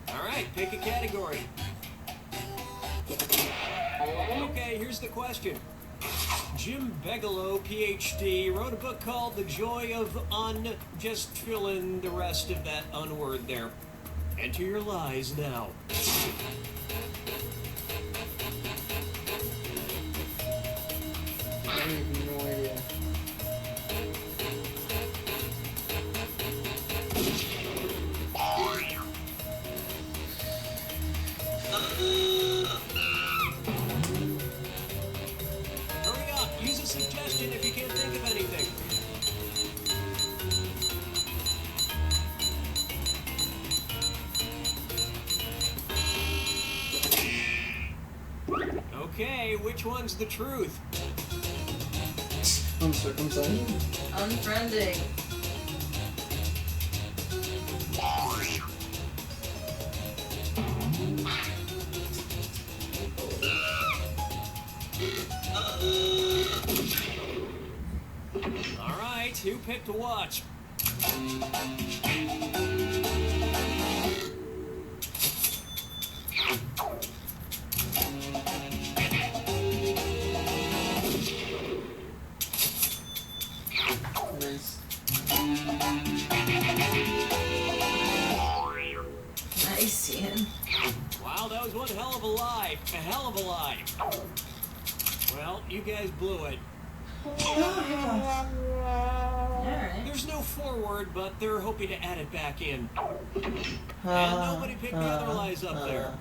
All right, pick a category. Okay, here's the question. Jim Bigelow, PhD, wrote a book called The Joy of Just fill in the rest of that unword there. Enter your lies now. I have no idea. Hurry up, use a suggestion if you can't think of anything. Okay, which one's the truth? Uncircumcised. Unfriending. All right, who picked what? Nice. Nice, Ian. Wow, that was one of a lie. A hell of a lie. Well, you guys blew it. Alright. There's no forward, but they're hoping to add it back in. And nobody picked the other lies up there.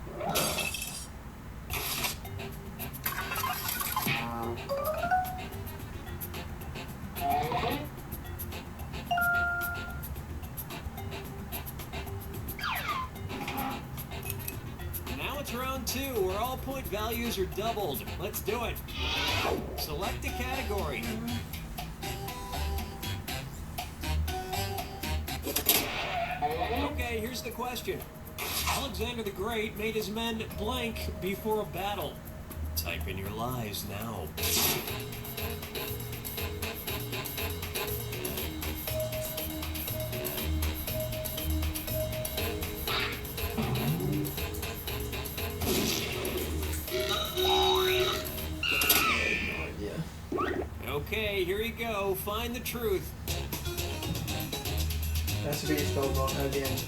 Now it's round 2, where all point values are doubled. Let's do it. Select a category. Okay, here's the question. Alexander the Great made his men blank before a battle. Type in your lies now. Okay, here you go. Find the truth. That's to be spelled wrong at the end.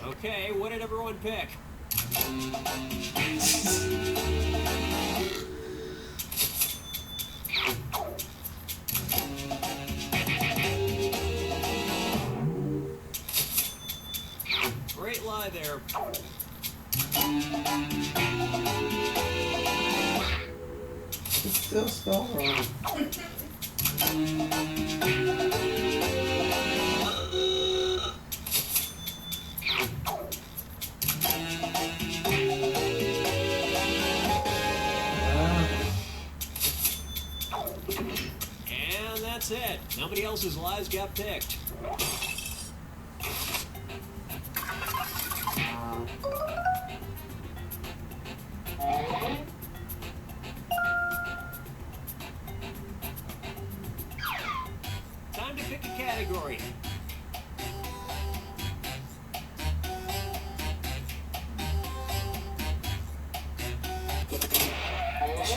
Okay, what did everyone pick? Great lie there. It's still spelled wrong. And that's it. Nobody else's lies got picked. Time to pick a category.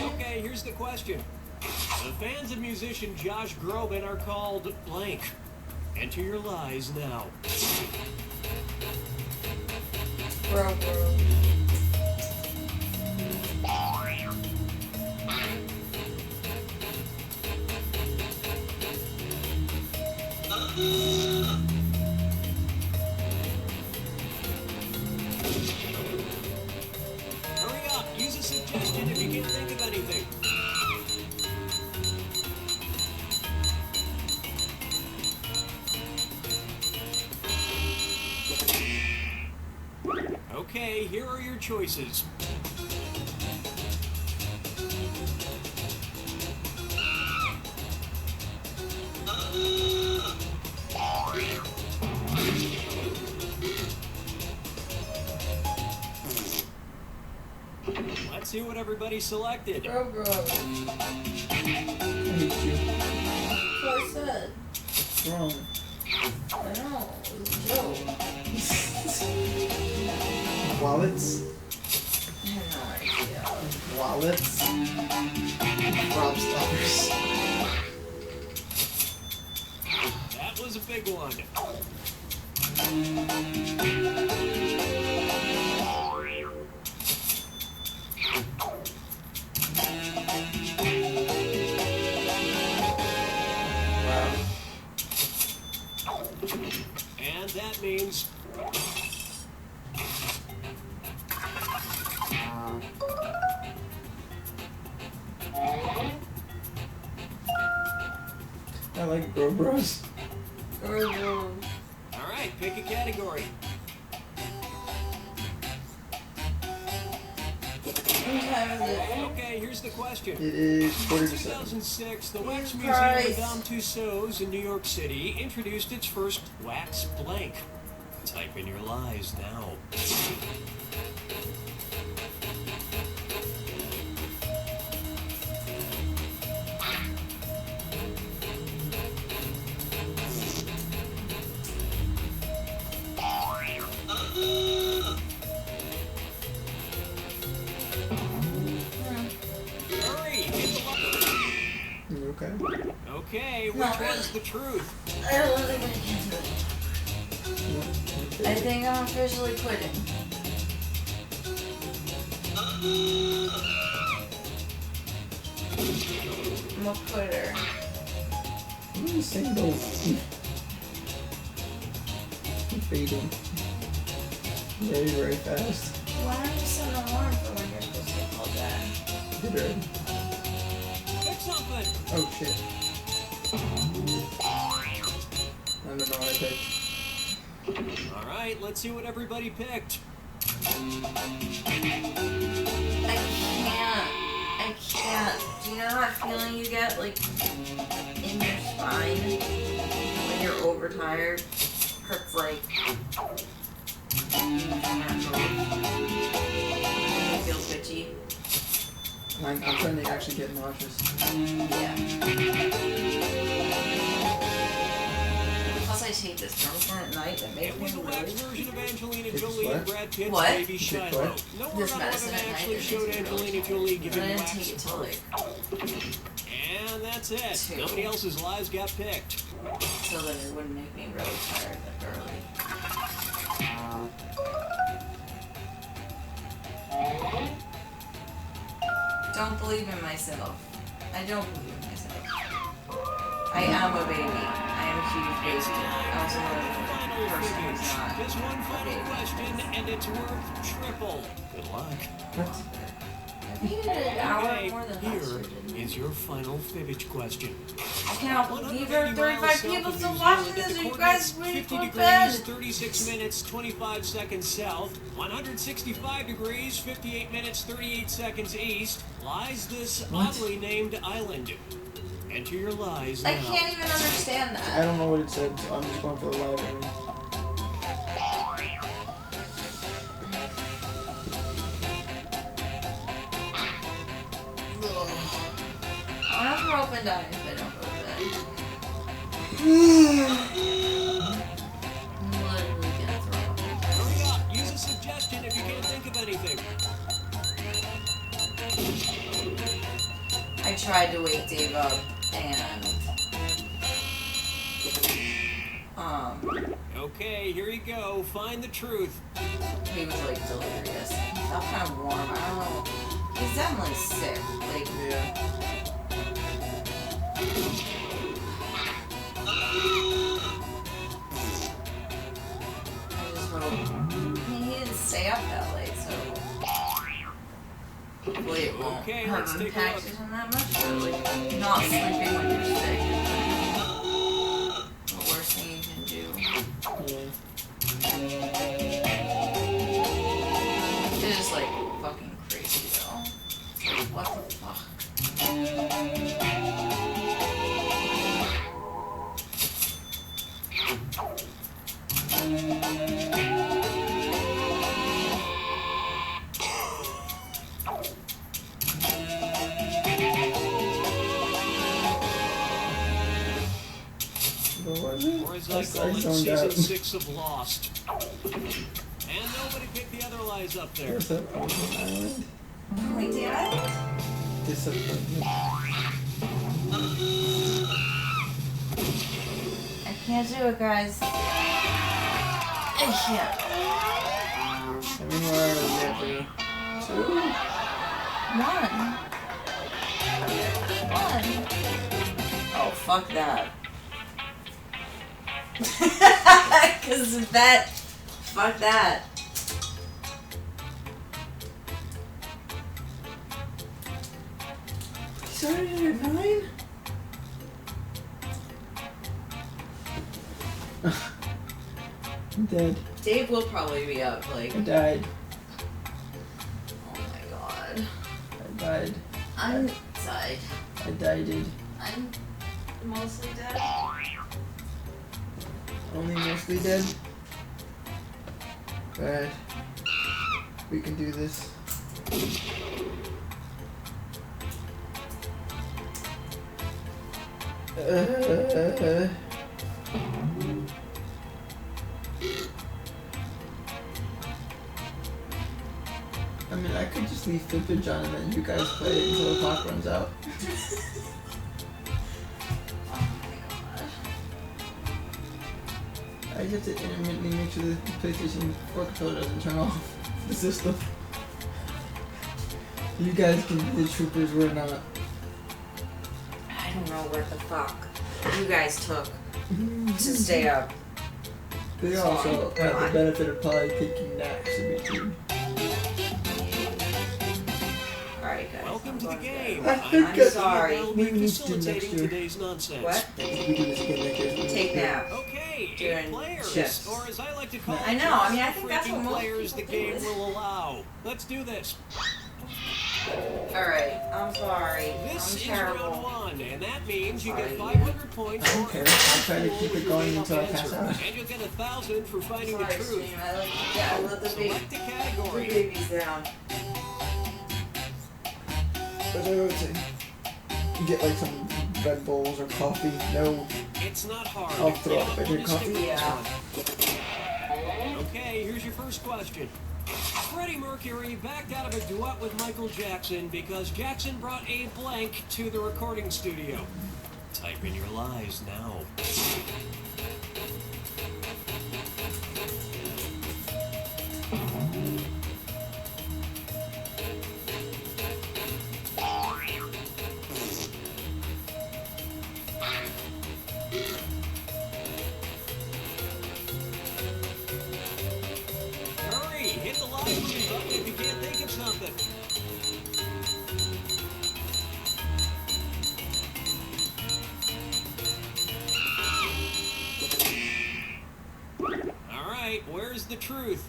Okay, here's the question. The fans of musician Josh Groban are called blank. Enter your lies now. Bro. Hurry up, use a suggestion if you can't think of anything. Okay, here are your choices. Let's see what everybody selected. Bro. I hate you. That's what I said. It's wrong. I know. It was a joke. Wallets. I have no idea. Wallets. Rob stoppers. That was a big one. Wow. And that means I like Bro Bros. Bro. all right, pick a category. What time is it? Okay, here's the question. It is In 7:45. 2006, the Wax Jesus Museum Christ. Madame Tussauds in New York City introduced its first wax blank. Type in your lies now. Not one's really. the truth? I don't think I can do it. I think I'm officially quitting. I'm a quitter. Ooh, single. Fading. Very, very fast. Why don't you set an alarm for when you're supposed to get called back? Did it. Pick something. Oh shit. I don't know what I picked. All right, let's see what everybody picked. I can't. Do you know that feeling you get, like, in your spine when you're overtired? Hurts like. It feels bitchy. I'm trying to actually get nauseous. Yeah. Plus, I take this medicine at night that makes It me was a wax really. version of Angelina It's Jolie what? and Brad Pitt's What? baby Shiloh. what? No This word on medicine whether at they night actually that showed makes me really Angelina Jolie But giving I didn't wax take it till like And that's it. 2. Nobody else's lives got picked. so that it wouldn't make me really tired like early. Don't believe in myself. I don't believe in myself. I am a baby. I am a huge baby. I also know a person who's not. Just one a final baby. question, and it's worth triple. Good luck. What? I needed an hour Okay, more than last here year, didn't I? is your final fibbage question. I cannot believe there are 35 people still New watching Zealand, this. the Are you coordinates guys ready 50 for degrees, bed? 36 minutes, 25 seconds south. 165 degrees, 58 minutes, 38 seconds east lies this oddly named island. Enter your lies I now. can't even understand I that. don't know what it said, so I'm just going for the library. I'm gonna throw up and die if I don't go to bed. I'm literally gonna throw up. Hurry up, use a suggestion if you can't think of anything. I tried to wake Dave up and Okay, here you go. Find the truth. he was like delirious. He felt kind of warm. I don't know. He's definitely sick. Like Yeah. I just hope. I mean, he didn't stay up that late, so hopefully it won't Okay, have let's take a impact look. him that much. But like not sleeping when you're sick is the worst thing you can do. Yeah. It's just like fucking crazy though. Like, what the fuck? What was it? Or as I I call it, zoned season out. 6 of Lost. And nobody picked the other lies up there. What's that? Ocean Island? Wait, did I? Disappointment. I can't do it, guys. I can't. I mean, where are we at? 2? One. Oh, fuck that. Cause that. Fuck that. Started at 9? I'm dead. Dave will probably be up, like. I died. Oh my god. I died. I'm died. I died. I'm mostly dead. Only mostly dead. But we can do this. I mean, I could just leave Fibbage on and then you guys play it until the clock runs out. Oh my god. I just have to intermittently make sure the PlayStation 4 controller doesn't turn off the system. You guys can be the troopers, we're not. I don't know what the fuck you guys took to stay up. They also have the benefit of probably taking naps in between. Alright, guys. Welcome to the game. I'm sorry. I'll We be need to do facilitating next year. today's nonsense. What? We do this again next year. Take nap. Okay, During 8 players, shifts. or as I like to call I it, know, I mean, I think that's freaking what most players the people game do. will allow. Let's do this. Alright, I'm sorry. This I'm is terrible. round 1, and that means you get Sorry. 500 points I don't for care. every I'll try to fool keep it with your going made-up until I pass answer. out. And you'll get 1,000 for finding Sorry, the truth. Stream. I let the Select a category. babies down. But I would say, you get like some Red Bulls or coffee. No. It's not hard. I'll throw up Yeah, in your we'll just stick coffee. with this Yeah. one. Okay, here's your first question. Freddie Mercury backed out of a duet with Michael Jackson because Jackson brought a blank to the recording studio. Type in your lies now. Hurry, hit the live button if you can't think of something. All right, where's the truth?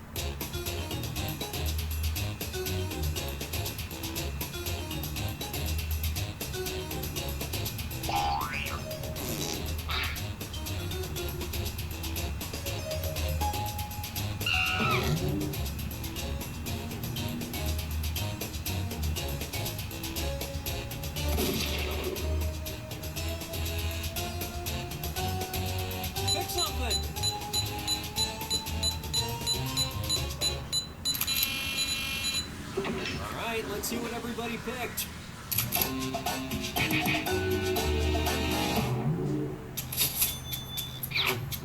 Pick something. All right, let's see what everybody picked.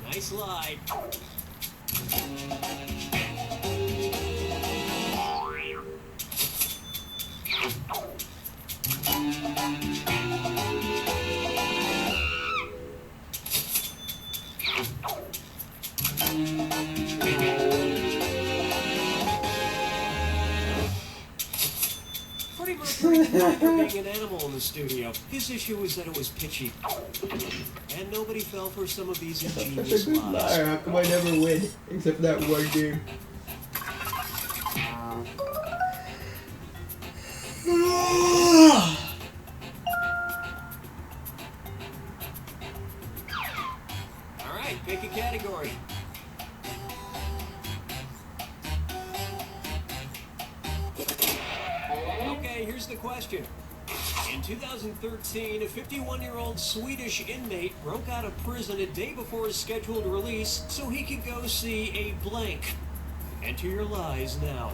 Nice lie. Freddie Mercury didn't mind for being an animal in the studio. His issue was that it was pitchy. And nobody fell for some of these Such a ingenious good lies. liar. How come I never win? Except that one game. All right, pick a category. Okay, here's the question. In 2013, a 51-year-old Swedish inmate broke out of prison a day before his scheduled release so he could go see a blank. Enter your lies now.